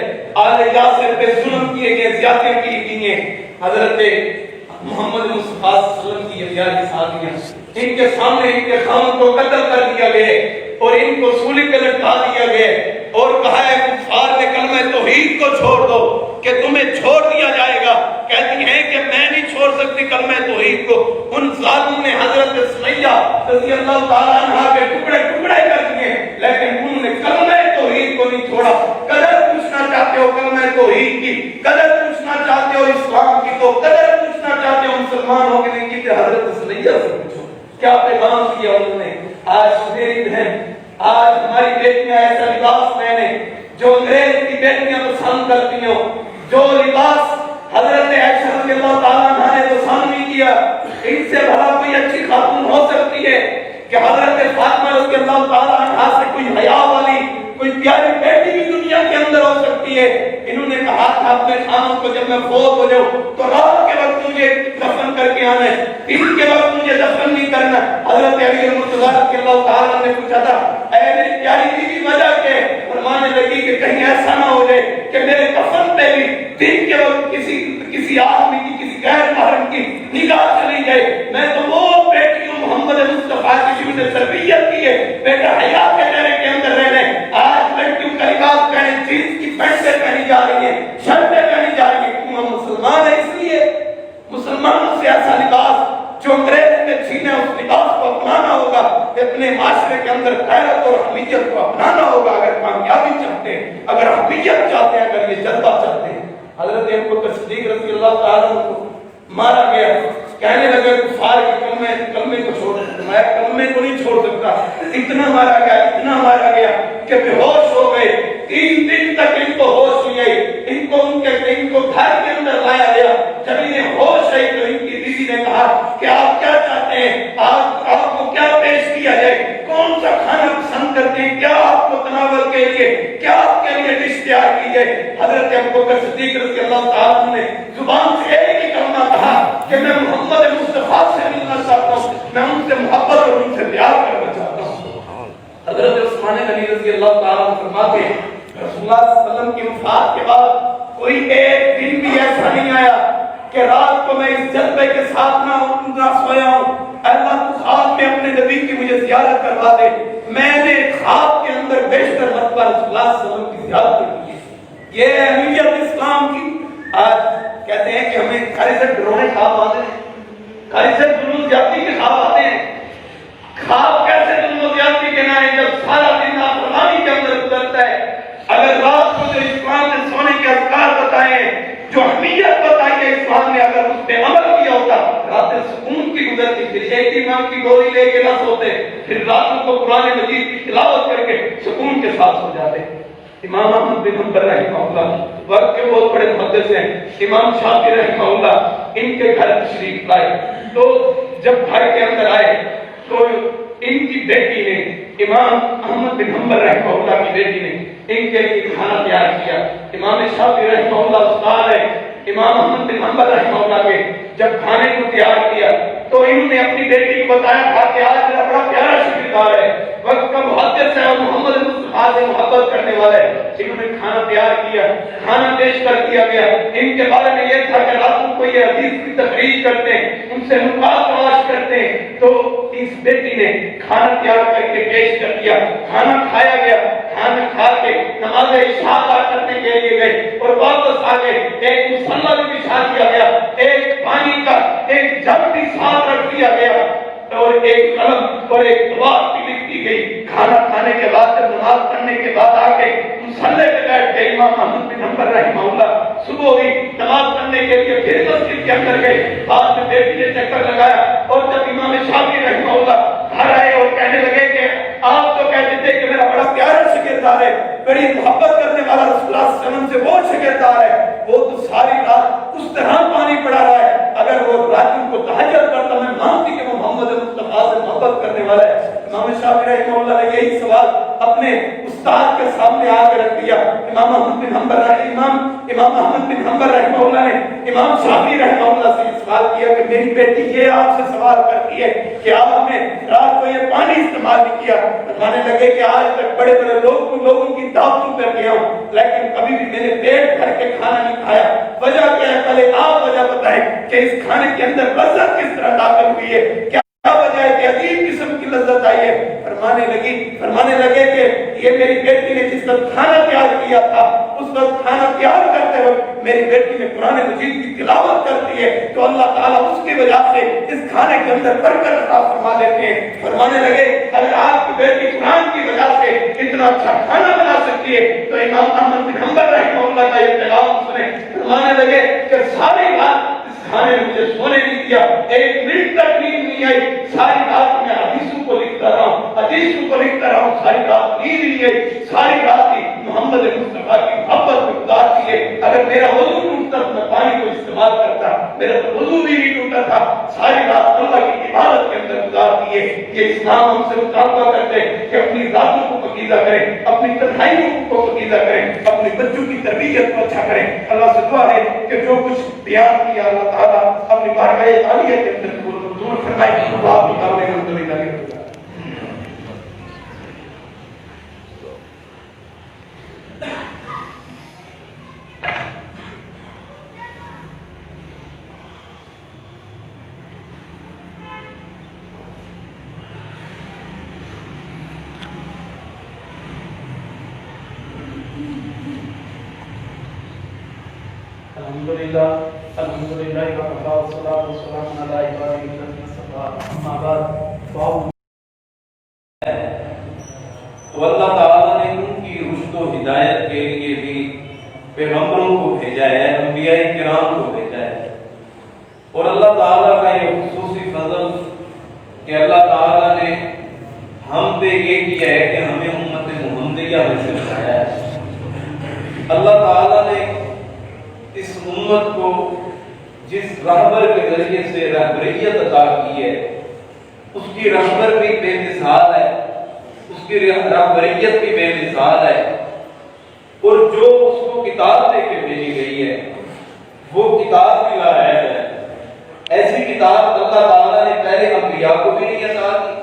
آدھے یاسر پہ ظلم کیے گئے، زیادتیاں کی گئی ہیں. حضرت محمد مصطفیٰ صلی اللہ علیہ وسلم کی ابیات ساتھیاں، ان کے سامنے ان کے خامد کو قتل کر دیا گیا اور ان کو سولی پہ لٹکا دیا گیا اور کہا ہے کفار نے کلمہ توحید کو چھوڑ دو کہ تمہیں چھوڑ دیا جائے گا. کہتی ہیں کہ میں نہیں چھوڑ سکتی کلمہ توحید کو. ان ظالموں نے حضرت سمیہ رضی اللہ تعالیٰ عنہ کے ٹکڑے ٹکڑے کر دیے، لیکن انہوں نے کلمہ توحید کو نہیں چھوڑا. قدر پوچھنا چاہتے ہو کلمہ توحید کی، قدر پوچھنا چاہتے ہو اسلام کی، تو قدر پوچھنا چاہتے ہو مسلمان ہو کے نہیں کی. حضرت سمیہ سے پوچھو کیا پیغام دیا انہوں نے. آج میری بہن، آج ہماری بیٹیاں ایسے بیٹیاں پسند کرتی ہوں، جو لباس حضرت عائشہ رضی اللہ تعالیٰ عنہ نے پسند نہیں کیا، ان سے بھلا کوئی اچھی خاتون ہو سکتی ہے کہ حضرت فاطمہ رضی اللہ تعالیٰ عنہ سے کوئی حیا والی کوئی پیاری بیٹی بھی دنیا کے اندر ہو سکتی ہے؟ انہوں نے کہا تھا اپنے خانوں کو جب میں فوت ہو جاؤں تو رات کے وقت مجھے دفن کر کے آنا ہے، دن کے وقت مجھے دفن نہیں کرنا۔ حضرت علی المرتضیٰ رضی اللہ تعالیٰ نے پوچھا تھا اے میری پیاری بیوی وجہ کیا ہے؟ فرمانے لگی کہ کہیں ایسا نہ ہو جائے کہ میرے کفن پہ بھی دن کے وقت کسی آدمی کی کسی غیر محرم کی نگاہ چلی جائے۔ میں تو وہ بیٹی ہوں محمد مصطفیٰ کی جن نے تربیت کی ہے، بیٹا حیا کے دائرے کے اندر رہنے۔ آج لڑکیوں کا لباس پہنے، جینس کی پینٹیں پہنی جا رہی ہیں، شرٹیں پہنی جا رہی ہیں، کیوں ہم مسلمان ہیں اس لیے؟ مسلمانوں سے ایسا لباس جو انگریز نے چھینا اس لباس کو اپنانا ہوگا، اپنے معاشرے کے اندر غیرت اور حمیت کو اپنانا ہوگا اگر کامیابی چاہتے ہیں، اگر حمیت چاہتے ہیں، اگر یہ جذبہ چاہتے ہیں۔ حضرت ابوبکر صدیق رضی اللہ تعالیٰ عنہ کو مارا گیا، کہنے لگے کفار کے کلمے کو چھوڑ سکتا، میں کلمے کو نہیں چھوڑ سکتا، اتنا مارا گیا کہ بے ہوش ہو گئے، 3 دن تک ان کو ہوش نہیں آئی، ان کو گھر کے اندر لایا گیا، جب انہیں ہوش آئی تو ان کی بیوی نے کہا کہ آپ کیا چاہتے ہیں، آپ کو کیا پیش کیا جائے، کون سا کھانا پسند کرتے ہیں، کیا آپ کو تناول کے لیے، کیا آپ کے لیے ڈش تیار کی جائے؟ حضرت ابوبکر صدیق رضی اللہ تعالیٰ عنہ نے زبان سے ایک ہی کلمہ کہا کہ میں محمد مصطفیٰ سے ملنا چاہتا ہوں، میں ان سے محبت اور ان سے پیار کرنا چاہتا ہوں۔ حضرت عثمان غنی رضی اللہ تعالیٰ عنہ فرماتے ہیں رسول اللہ صلی اللہ علیہ وسلم کی وفات کے بعد کوئی ایک دن بھی ایسا نہیں آیا کہ رات کو میں اس جذبے کے ساتھ نہ سویا ہوں، اللہ تو خواب میں اپنے نبی کی مجھے زیارت کروا دے۔ میں نے خواب کے اندر بیشتر مرتبہ رسول اللہ صلی اللہ علیہ وسلم کی زیارت کی ہے۔ یہ اہمیت اسلام کی۔ آج کہتے ہیں کہ ہمیں کھاری سے ڈرونے خواب آتے ہیں، کھاری سے جنون زیادتی کے خواب آتے ہیں۔ خواب کیسے جنون زیادتی کے نہ ہے جب سارا دن نافرمانی کے اندر گزرتا ہے؟ اگر رات کو جو اسلام نے سونے کے اذکار بتائے، جو اہمیت بتائی ہے اسلام نے، اگر اس پہ عمل کیا ہوتا، راتیں سکون کی گزرتی۔ پھر ایک امام کی گولی لے کے نہ سوتے، پھر راتوں کو قرآن مجید کی تلاوت کر کے سکون کے ساتھ سو جاتے۔ امام احمد بن حنبل رحمہ اللہ وقت کے بہت بڑے محدث ہیں، امام شافعی رحمہ اللہ ان کے گھر تشریف لائے، تو جب گھر کے اندر آئے تو ان کی بیٹی نے، امام احمد بن حنبل رحمہ اللہ کی بیٹی نے ان کے لیے کھانا تیار کیا۔ امام شافعی رحمہ اللہ استاد ہے، امام احمد بن حنبل رحمہ اللہ کے جب کھانے کو تیار کیا تو انہوں نے اپنی بیٹی کو بتایا تھا کہ آج میرا بڑا پیارا شکردار ہے، وقت کا محدث ہے اور محمد مصطفیٰ سے محبت کرنے والا ہے۔ انہوں نے کھانا تیار کیا، کھانا پیش کر دیا گیا۔ ان کے بارے میں یہ تھا کہ راتوں کو یہ حدیث کی تخریج کرتے ہیں، ان سے نکات تلاش کرتے ہیں، تو اس بیٹی نے کھانا تیار کر کے پیش کر دیا، کھانا کھایا گیا۔ کھانا کھا کے نماز عشاء ادا کرنے کے لیے گئے اور واپس آ گئے، ایک مصلی بھی بچھا دیا گیا، ایک پانی کا ایک جگ بھی ساتھ رکھ دیا گیا اور ایک قلم اور ایک دعا بھی لکھ دی گئی۔ کھانا کھانے کے بعد جب نماز پڑھنے کے بعد آ کے مصلی پہ بیٹھ گئے، امام احمد بن حنبل رحمہ اللہ صبح ہوئی، نماز پڑھنے کے لیے پھر مسجد کے اندر گئے، بعد میں بیٹی نے چکر لگایا اور جب امام شافعی رحمہ اللہ گھر آئے اور کہنے لگے کہ آپ تو کہتے تھے کہ میرا بڑا پیارا شاگردار ہے، بڑی محبت کرنے والا رسول اللہ صلی اللہ علیہ وسلم سے وہ شاگردار ہے، وہ تو ساری رات اس طرح پانی پڑا رہا ہے، اگر وہ راتوں کو تہجد کرتا میں مانتی کہ وہ محمد مصطفیٰ سے محبت کرنے والا ہے۔ امام شافعی رحمہ اللہ نے یہی سوال اپنے استاد کے سامنے آ کے رکھ دیا۔ امام احمد بن حنبل رحمہ اللہ نے امام شافعی رحمہ اللہ سے سوال کیا کہ میری بیٹی یہ آپ سے سوال کرتی ہے کہ آپ نے رات کو یہ پانی استعمال نہیں کیا۔ فرمانے لگے کہ آج تک بڑے بڑے لوگوں کی دعوتوں پر گیا ہوں لیکن کبھی بھی میں نے پیٹ بھر کے کھانا نہیں کھایا۔ وجہ کیا ہے؟ پہلے آپ وجہ بتائیں کہ اس کھانے کے اندر لذت کس طرح داخل ہوئی ہے، کیا وجہ ہے کہ عجیب قسم کی لذت آئی ہے؟ فرمانے لگے کہ یہ میری بیٹی نے جس وقت کھانا تیار کیا تھا، اس وقت کھانا تیار کرتے وقت میری بیٹی نے قرآن مجید کی تلاوت کرتی ہے تو اللہ تعالیٰ اس کی وجہ سے اس کھانے کے اندر برکت عطا فرما دیتے ہیں۔ فرمانے لگے اگر آپ کی بیٹی قرآن کی وجہ سے اتنا اچھا کھانا بنا سکتی ہے تو امام احمد بن حنبل رحمہ اللہ کا یہ پیغام سنیں۔ فرمانے لگے کہ ساری رات کھانے نے مجھے سونے نہیں دیا، ایک منٹ تک نیند نہیں آئی، ساری رات میں حدیثوں کو لکھتا رہا ہوں، ساری رات نیند نہیں آئی، ساری رات ہی محمد مصطفیٰ کی محبت میں گزارتی ہے. اگر میرا وضو ٹوٹتا تو میں پانی کو استعمال کرتا, میرا تو وضو بھی نہیں ٹوٹا تھا. ساری رات اللہ کی عبادت کے اندر گزارتی ہے. یہ اسلام ہم سے مطالبہ کرتے ہیں کہ اپنی ذاتوں کو پاکیزہ کریں, اپنی تنہائیوں کو پاکیزہ کریں, اپنے بچوں کی تربیت کو اچھا کریں. اللہ سے دعا ہے کہ جو کچھ بیان کیا اللہ تعالیٰ اپنی بارگاہ عالیہ کے اندر وہ دور فرمائے. اللہ کی کارنے میں مدد لگے. الحمدللہ الحمدللہ وکفا والصلاۃ والسلام علی عبادہ الذین اصطفیٰ. اما بعد
تو اللہ تعالیٰ نے ان کی رشد و ہدایت کے لیے بھی پیغمبروں کو بھیجا ہے, انبیاء کرام کو بھیجا ہے. اور اللہ تعالیٰ کا یہ خصوصی فضل کہ اللہ تعالیٰ نے ہم پہ یہ کیا ہے کہ ہمیں امت محمدیہ میں سے بتایا ہے. اللہ تعالیٰ نے اس امت کو جس رہبر کے ذریعے سے رہبریت عطا کی ہے, اس کی رہبر بھی بے مثال ہے, اس کی رہبریت بھی بے مثال ہے. اور جو اس کو کتاب دے کے بھیجی گئی ہے وہ کتاب بھی لائق ہے. ایسی کتاب اللہ تعالیٰ نے پہلے انبیاء کو بھی نہیں عطا کی,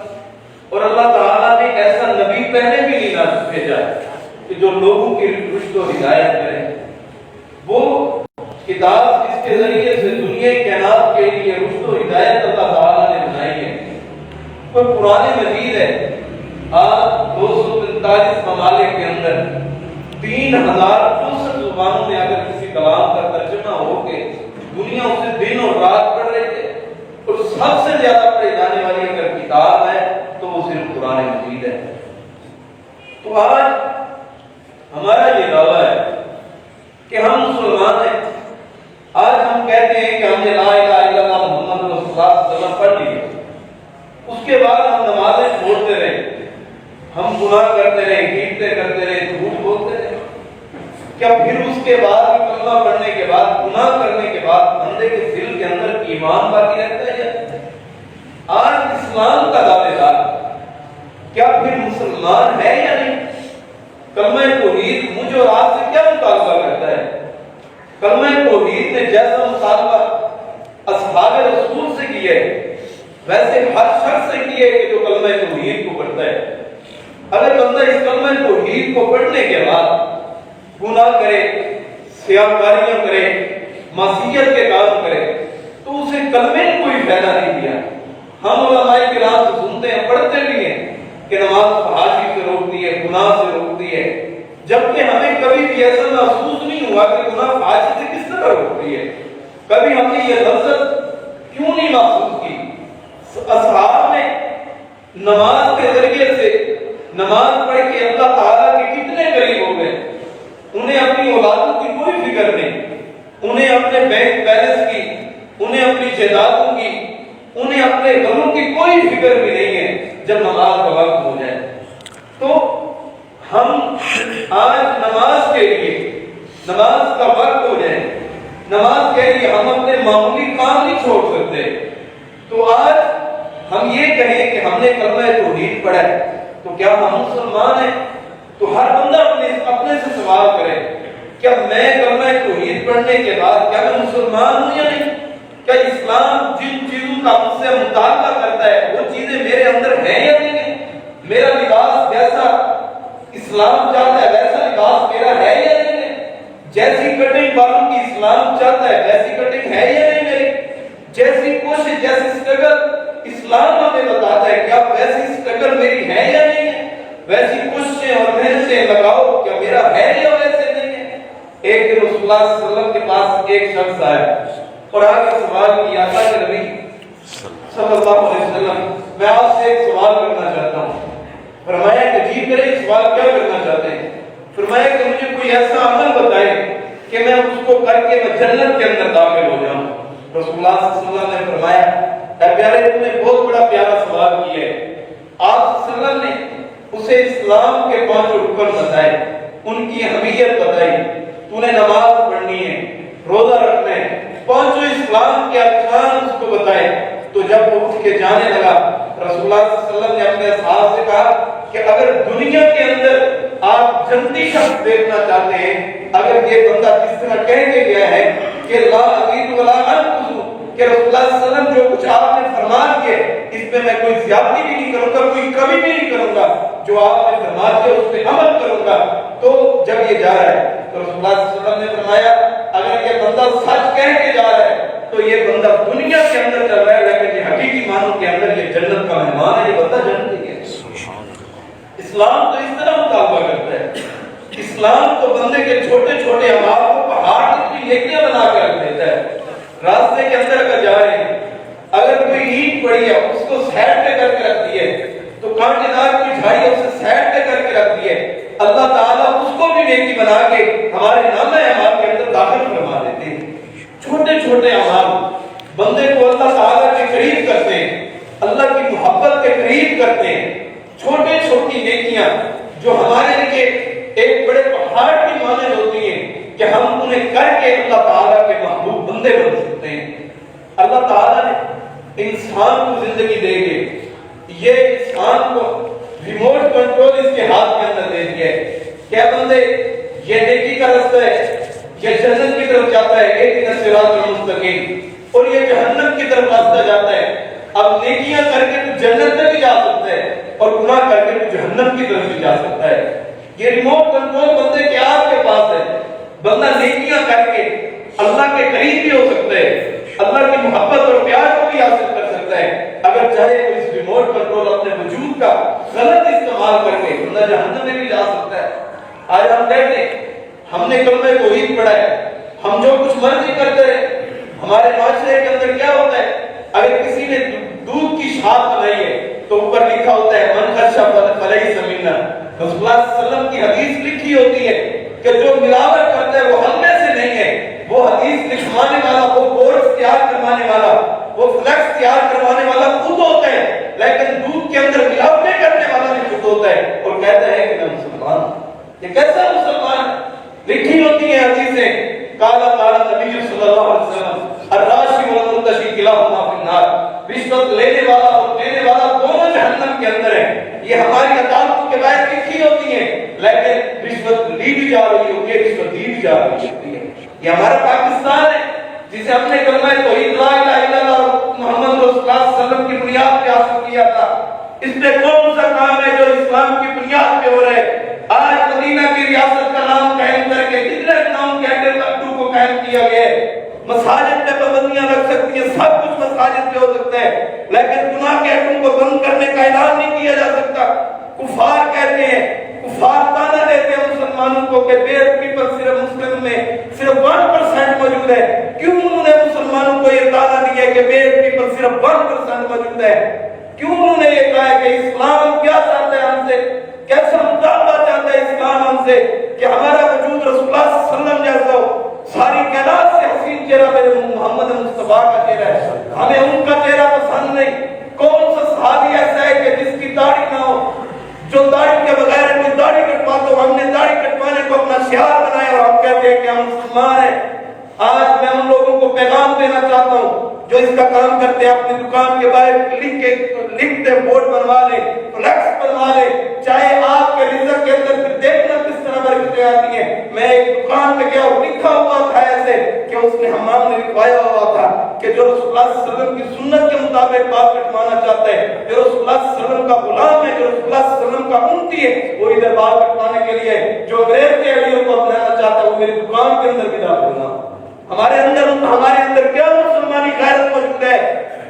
اور اللہ تعالیٰ نے ایسا نبی پہلے بھی نہیں بھیجا کہ جو لوگوں کی رشد و ہدایت کرے. وہ کتاب جس کے ذریعے سے دنیا کائنات کے لیے رشد و ہدایت اللہ تعالیٰ نے بنائی ہے وہ قرآن مجید ہے. آج 245 ممالک کے اندر 3064 زبانوں میں اگر کسی کلام کا ترجمہ ہو کے دنیا اسے دن اور رات پڑھ رہے تھے, اور سب سے زیادہ پڑھی جانے والی اگر کتاب ہے تو وہ صرف قرآن مجید ہے. تو آج ہمارا یہ دعویٰ ہے کہ ہم مسلمان ہیں. آج ہم کہتے ہیں کہ ہم نے لا الہ الا اللہ محمد رسول اللہ صلی اللہ علیہ وسلم پڑھ لی, اس کے بعد ہم نمازیں چھوڑتے رہے, ہم گناہ کرتے رہے, گیبتیں کرتے رہے, جھوٹ بولتے رہے. کیا پھر اس کے بعد کلمہ پڑھنے کے بعد, گناہ کرنے کے بعد بندے کے دل کے اندر ایمان باقی رہتا ہے؟ آج اسلام کا دعوے دار کیا پھر مسلمان ہے یا نہیں؟ کلمہ توحید مجھ اور آپ سے کیا مطالبہ کرتا ہے؟ کلمہ توحید نے جیسا مطالبہ اصحاب رسول سے کیا ہے ویسے ہر شخص سے کیا ہے کہ جو کلمہ توحید کو پڑھتا ہے. اگر بندہ اس کلمہ توحید کو پڑھنے کے بعد گناہ کرے, سیاکاریاں کرے, معصیت کے کام کرے تو اسے کلمے نے کوئی فائدہ نہیں دیا. ہم علماء کرام سے سنتے ہیں, پڑھتے بھی ہیں کہ نماز فحاشی سے روکتی ہے, گناہ سے روکتی ہے, جبکہ ہمیں کبھی بھی ایسا محسوس نہیں ہوا کہ گناہ فحاشی سے کس طرح روکتی ہے. کبھی ہم نے یہ لذت کیوں نہیں محسوس کی؟ اصحاب نے نماز کے ذریعے سے نماز پڑھ کے اللہ تعالیٰ کے کتنے قریب ہو گئے. انہیں اپنی اولادوں کی کوئی فکر نہیں, انہیں اپنے بینک بیلنس کی, انہیں اپنی جائیدادوں کی, انہیں اپنے گھروں کی کوئی فکر بھی نہیں ہے جب نماز کا وقت ہو جائے. تو ہم آج نماز کے لیے, نماز کا وقت ہو جائے, نماز کے لیے ہم اپنے معمولی کام نہیں چھوڑ سکتے. تو آج ہم یہ کہیں کہ ہم نے کلمہ توحید پڑھا ہے تو کیا ہم مسلمان ہیں؟ تو ہر بندہ اپنے سے سوال کرے, کیا میں کلمہ توحید پڑھنے کے بعد کیا میں مسلمان ہوں یا نہیں؟ کیا اسلام جن چیزوں کا مجھ سے مطالبہ کرتا ہے وہ چیزیں میرے اندر ہیں یا نہیں؟ میرا لباس جیسا اسلام چاہتا ہے ویسا لباس میرا ہے یا نہیں؟ جیسی کٹنگ والوں کی اسلام چاہتا ہے ویسی کٹنگ ہے یا نہیں میری؟ جیسی کوشش, جیسی اسٹرگل اسلام ہمیں بتاتا ہے کیا ویسی اسٹرگل میری ہے یا نہیں ہے؟ ویسی کوششیں اور محنتیں لگاؤ کیا میرا ہے یا ویسے نہیں ہے؟ ایک دن رسول اللہ صلی اللہ علیہ وسلم کے پاس ایک شخص آیا اور آگے سوال کیا, اللہ کے نبی صلی اللہ علیہ وسلم میں آپ سے ایک سوال کرنا چاہتا ہوں. فرمایا کہ جی میرے سوال کیا کرنا چاہتے ہیں؟ فرمایا کہ مجھے کوئی ایسا عمل بتائے کہ میں اس کو کر کے میں جنت کے اندر داخل ہو جاؤں. رسول اللہ صلی اللہ علیہ وسلم نے فرمایا اے پیارے تم نے بہت بڑا پیارا سوال کیا ہے. آپ صلی اللہ علیہ وسلم نے اسے اسلام کے 5 رکن بتائے, ان کی اہمیت بتائی، تو نے نماز پڑھنی ہے، روزہ رکھنا ہے، پانچوں اسلام کے ارکان اس کو بتائے، تو جب وہ اٹھ کے جانے لگا رسول اللہ صلی اللہ علیہ وسلم نے اپنے اصحاب سے کہا کہ اگر دنیا کے اندر آپ جنتی شخص دیکھنا چاہتے ہیں، اگر یہ بندہ کس طرح کہہ کے گیا ہے کہ لا ازید ولا انقص، کہ رسول اللہ صلی اللہ علیہ وسلم جو کچھ آپ نے فرما دیا اس میں میں کوئی زیادتی بھی نہیں کروں گا، کوئی کمی بھی نہیں کروں گا، جو آپ نے فرما دیا اس پہ عمل کروں گا، تو جب یہ جا رہا ہے تو رسول اللہ صلی اللہ علیہ وسلم نے فرمایا اگر یہ بندہ سچ کہہ کے جا رہا ہے تو یہ بندہ دنیا کے اندر چل رہا ہے، لیکن یہ حقیقی معنوں کے اندر یہ جنت کا مہمان ہے، یہ بندہ جنتی ہے۔ اسلام تو اس طرح مطالبہ کرتا ہے، اسلام تو بندے کے چھوٹے چھوٹے اعمال کو پہاڑ کی نیکیاں بنا کے رکھ دیتا ہے۔ راستے کے اندر اگر جا رہے ہیں، اگر کوئی اینٹ پڑی ہے اس کو سائڈ پہ کر کے رکھ دی ہے، تو کانٹے دار کوئی جھاڑی ہے اسے سائڈ پہ کر کے رکھ دی ہے، اللہ تعالیٰ اس کو بھی نیکی بنا کے ہمارے نامہ اعمال کے اندر داخل فرما دیتے ہیں۔ چھوٹے چھوٹے اعمال بندے کو اللہ تعالیٰ کے قریب کرتے ہیں، اللہ کی محبت کے قریب کرتے ہیں۔ چھوٹی چھوٹی نیکیاں جو ہمارے لیے ایک بڑے پہاڑ کی مانند ہوتی ہیں کہ ہم انہیں کر کے اللہ تعالیٰ کے محبوب بندے بن سکتے ہیں۔ اللہ تعالیٰ نے انسان کو زندگی دے کے یہ انسان کو ریموٹ کنٹرول اس کے ہاتھ کے اندر دے دیا ہے، کیا بندے یہ نیکی کا رستہ ہے، یہ جنت کی طرف جاتا ہے، ایک صراط المستقیم، اور یہ جہنم کی طرف راستہ جاتا ہے۔ اب نیکیاں کر کے تو جنت میں بھی جا سکتا ہے اور گناہ کر کے تو جہنم کی طرف بھی جا سکتا ہے۔ یہ ریموٹ کنٹرول بندے کے آپ کے پاس ہے، بندہ نیکیاں کر کے اللہ کے قریب بھی ہو سکتا ہے، اللہ کی محبت اور پیار کو بھی حاصل کر سکتا ہے، اگر چاہے تو اس ریموٹ کنٹرول اپنے وجود کا غلط استعمال کر کے بندہ جہنم میں بھی جا سکتا ہے۔ آج ہم کہتے ہیں ہم نے کلمہ توحید پڑھا ہے، ہم جو کچھ مرضی کرتے ہیں، ہمارے معاشرے کے اندر کیا ہوتا ہے، اگر کسی نے دودھ کی شاپ بنائی ہے تو اوپر لکھا ہوتا ہے من خرشہ فلیس منا، رسول اللہ صلی اللہ علیہ وسلم کی حدیث لکھی ہوتی ہے کہ جو ملاوٹ کرتا ہے وہ ہم میں سے نہیں ہے، وہ حدیث لکھوانے والا، وہ بورڈز تیار کروانے والا، وہ فلیکس تیار کروانے والا خود ہوتا ہے، لیکن دودھ کے اندر ملاوٹیں کرنے والا بھی خود ہوتا ہے اور کہتا ہے کہ میں مسلمان ہوں۔ یہ کیسا مسلمان؟ لکھی ہوتی ہیں حدیثیں، قال نبی صلی اللہ علیہ وسلم الراشی والمرتشی کلاہما فی النار، رشوت لینے والا اور دینے والا دونوں جہنم کے اندر ہیں۔ یہ ہماری عدالتوں کے باہر لکھی ہوتی ہیں، لیکن رشوت لی بھی جا رہی ہوتی ہے، رشوت دی بھی جا رہی ہوتی ہے۔ یہ ہمارا پاکستان ہے جسے ہم نے کلمہ توحید لا الہ الا اللہ محمد رسول اللہ صلی اللہ علیہ وسلم کی بنیاد پہ حاصل کیا تھا۔ اس میں کون سا کام ہے جو اسلام کی بنیاد پہ ہو رہا ہے؟ آج مدینہ کی ریاست کا نام قائم کر کے کتنے نام کینڈل اکٹو کو قائم کیا گیا ہے۔ مساجد پہ پابندیاں لگ سکتی ہیں، سب کچھ مساجد پہ ہو سکتا ہے، لیکن گناہ کے حکم کو بند کرنے کا اعلان نہیں کیا جا سکتا۔ کفار کہتے ہیں، کفار تانا دیتے ہیں مسلمانوں کو کہ بیئر پیپل صرف مسلم میں صرف 1% موجود ہے۔ کیوں انہوں نے مسلمانوں کو یہ تانا دیا کہ بیئر پیپل صرف 1% موجود ہے؟ کیوں انہوں نے یہ کہا کہ اسلام کیا چاہتا ہے ہم سے، کیسا مطالبہ چاہتا ہے اسلام ہم سے کہ ہمارا وجود رسول اللہ صلی اللہ علیہ وسلم جیسا ہو؟ ساری کائنات سے حسین چہرہ میرے محمد مصطفیٰ کا چہرہ ہے، ہمیں ان کا چہرہ پسند نہیں۔ کون سا صحابی ایسا ہے کہ جس کی داڑھی نہ ہو، جو داڑھی کے بغیر کوئی داڑھی کٹوا دو؟ ہم نے داڑھی کٹوانے کو اپنا شعار بنایا اور ہم کہتے ہیں کہ ہم مسلمان ہیں۔ آج میں ان لوگوں کو پیغام دینا چاہتا ہوں جو اس کا کام کرتے ہیں، اپنی دکان کے باہر لکھتے بورڈ بنوا لیں، فلیکس بنوا لیں، چاہے آپ کے رزق کے اندر پھر دیکھنا کس طرح برکتیں آتی ہیں۔ میں ایک دکان پہ گیا اور لکھا ہوا تھا ایسے کہ اس نے حمام نے لکھوایا ہوا تھا کہ جو رسول اللہ صلی اللہ علیہ وسلم کی سنت کے مطابق بال کٹوانا چاہتا ہے، جو رسول اللہ صلی اللہ علیہ وسلم کا غلام ہے، جو رسول اللہ صلی اللہ علیہ وسلم کا امتی ہے، وہ ادھر بال کٹوانے کے لیے جو انگریز کے ایڈیو کو اپنانا چاہتا ہے وہ میری دکان کے اندر بھی داخل نہ۔ ہمارے اندر کیا مسلمانی غیرت موجود ہے،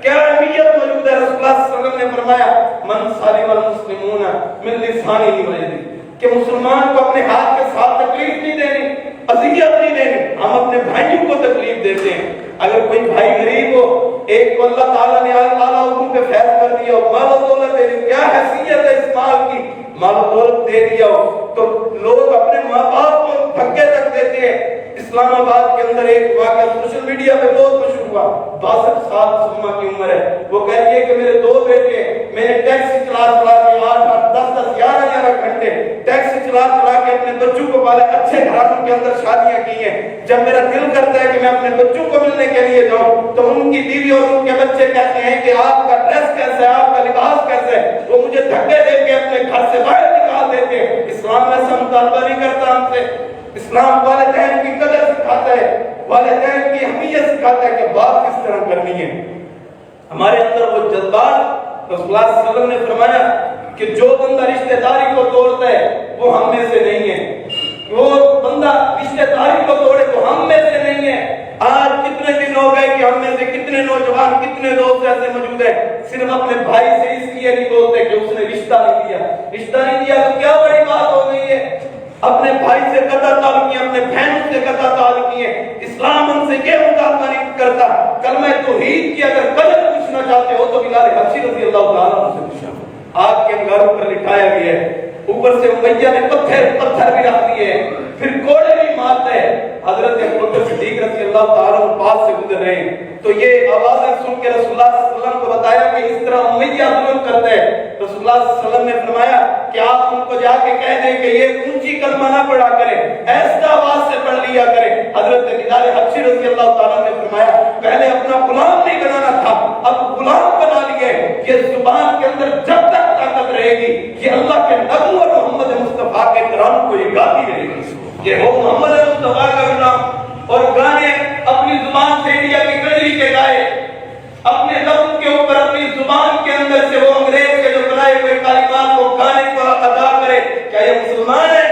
کیا اہمیت موجود ہے؟ رسول اللہ صلی اللہ علیہ وسلم نے فرمایا من سلم المسلمون من لسانہ و یدہ، کہ مسلمان کو اپنے ہاتھ کے ساتھ تکلیف نہیں دینی، اذیت نہیں دینی۔ ہم اپنے بھائیوں کو تکلیف دیتے ہیں۔ اگر کوئی بھائی غریب ہو، ایک کو اللہ تعالیٰ نے اعلیٰ حکم پہ فیض کر دیا ہو، مال و دولت دے دی، کیا حیثیت ہے اس مال کی، مال و دولت دے دیا ہو، تو لوگ اپنے ماں باپ کو دھکے تک دیتے ہیں، اس
اسلام آباد کے اندر ایک واقعہ سوشل میڈیا پہ بہت مشہور ہوا. 62 سال سلمہ کی عمر ہے. وہ کہتی ہے کہ میرے 2 بیٹے میں نے ٹیکسی چلا کے 8 10 11 گھنٹے ٹیکسی چلا کے اپنے بچوں کو پالے. اچھے گھرانوں کے اندر شادیاں کی ہیں. جب میرا دل کرتا ہے کہ میں اپنے بچوں کو ملنے کے لیے جاؤں تو ان کی بیوی اور ان کے بچے کہتے ہیں کہ آپ کا ڈریس کیسا ہے, آپ کا لباس کیسا ہے. وہ مجھے دھکے دے کے اپنے گھر سے باہر نکال دیتے ہیں. اسلام ایسا مطالبہ نہیں کرتا ہم سے. اسلام والدین کی قدر سکھاتا ہے, والدین کی اہمیت سکھاتا ہے کہ بات کس طرح کرنی ہے. ہمارے اندر وہ جذبات, رسول اللہ صلی اللہ علیہ وسلم نے فرمایا کہ جو بندہ رشتہ داری کو توڑتا ہے وہ ہم میں سے نہیں ہے. وہ بندہ رشتہ داری کو توڑے وہ ہم میں سے نہیں ہے. آج کتنے دن ہو گئے کہ ہم میں سے کتنے نوجوان, کتنے دوست ایسے موجود ہیں صرف اپنے بھائی سے اس لیے نہیں بولتے کہ اس نے رشتہ نہیں دیا. رشتہ نہیں دیا تو کیا بڑی بات ہو گئی ہے. اپنے بھائی سے قطع تعلق کیے, اپنے بہنوں سے قطع تعلق کیے. اسلام ہم سے یہ مطالبہ نہیں کرتا. کلمہ توحید کی اگر قدر پوچھنا چاہتے ہو تو بلال حبشی رضی اللہ تعالیٰ عنہ سے پوچھا. آگ کے انگاروں پر لٹھایا گیا ہے, اوپر سے امیہ نے پتھر بھی رکھ دیے, پھر کوڑے بھی مارتے ہیں. حضرت ابوبکر صدیق رضی اللہ تعالیٰ عنہ پاس سے گزر رہے ہیں تو یہ آوازیں سن کے رسول اللہ صلی اللہ علیہ وسلم کو بتایا کہ اس طرح امیہ ظلم کرتے ہیں. رسول اللہ صلی اللہ علیہ وسلم نے فرمایا کہ آپ ان کو جا کے کہہ دیں کہ یہ اونچی کلمہ نہ پڑھا کرے, ایسا آواز سے پڑھ لیا کرے. حضرت بلال حبشی رضی اللہ تعالیٰ نے فرمایا پہلے اپنا غلام نہیں بنانا تھا, اب غلام بنا لیے. یہ زبان کے اندر جب تک طاقت رہے گی یہ اللہ کے نبی اور محمد مصطفیٰ کے ترانوں کو یہ گاتی رہے گی. یہ ہو محمد مصطفیٰ کا غلام اور گانے اپنی زبان سے انڈیا کی کجری کے گائے, اپنے لب کے اوپر اپنی زبان کے اندر سے وہ انگریز کے جو بنائے ہوئے کلمات کو گانے کو ادا کرے. کیا یہ مسلمان ہے؟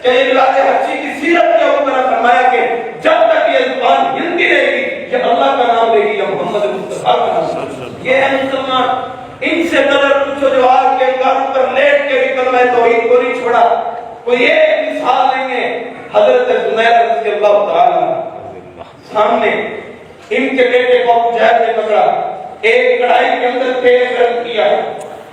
کیا یہ بلال حبشی کی سیرت کے اوپر فرمایا کہ جب تک یہ زبان ہلتی رہے گی یہ اللہ کا نام لے گی یا محمد مصطفیٰ کا نام. یہ ہے مسلمان. ان سے قدر پوچھو جو آگ کے انگاروں پر لیٹ کے بھی کلمہ توحید کو نہیں چھوڑا. کوئی ایک مثال نہیں ہے. حضرت زنیر رضی اللہ تعالیٰ سامنے ان کے بیٹے کو ابو جہل نے پکڑا, ایک کڑھائی کے اندر تیل گرم کیا.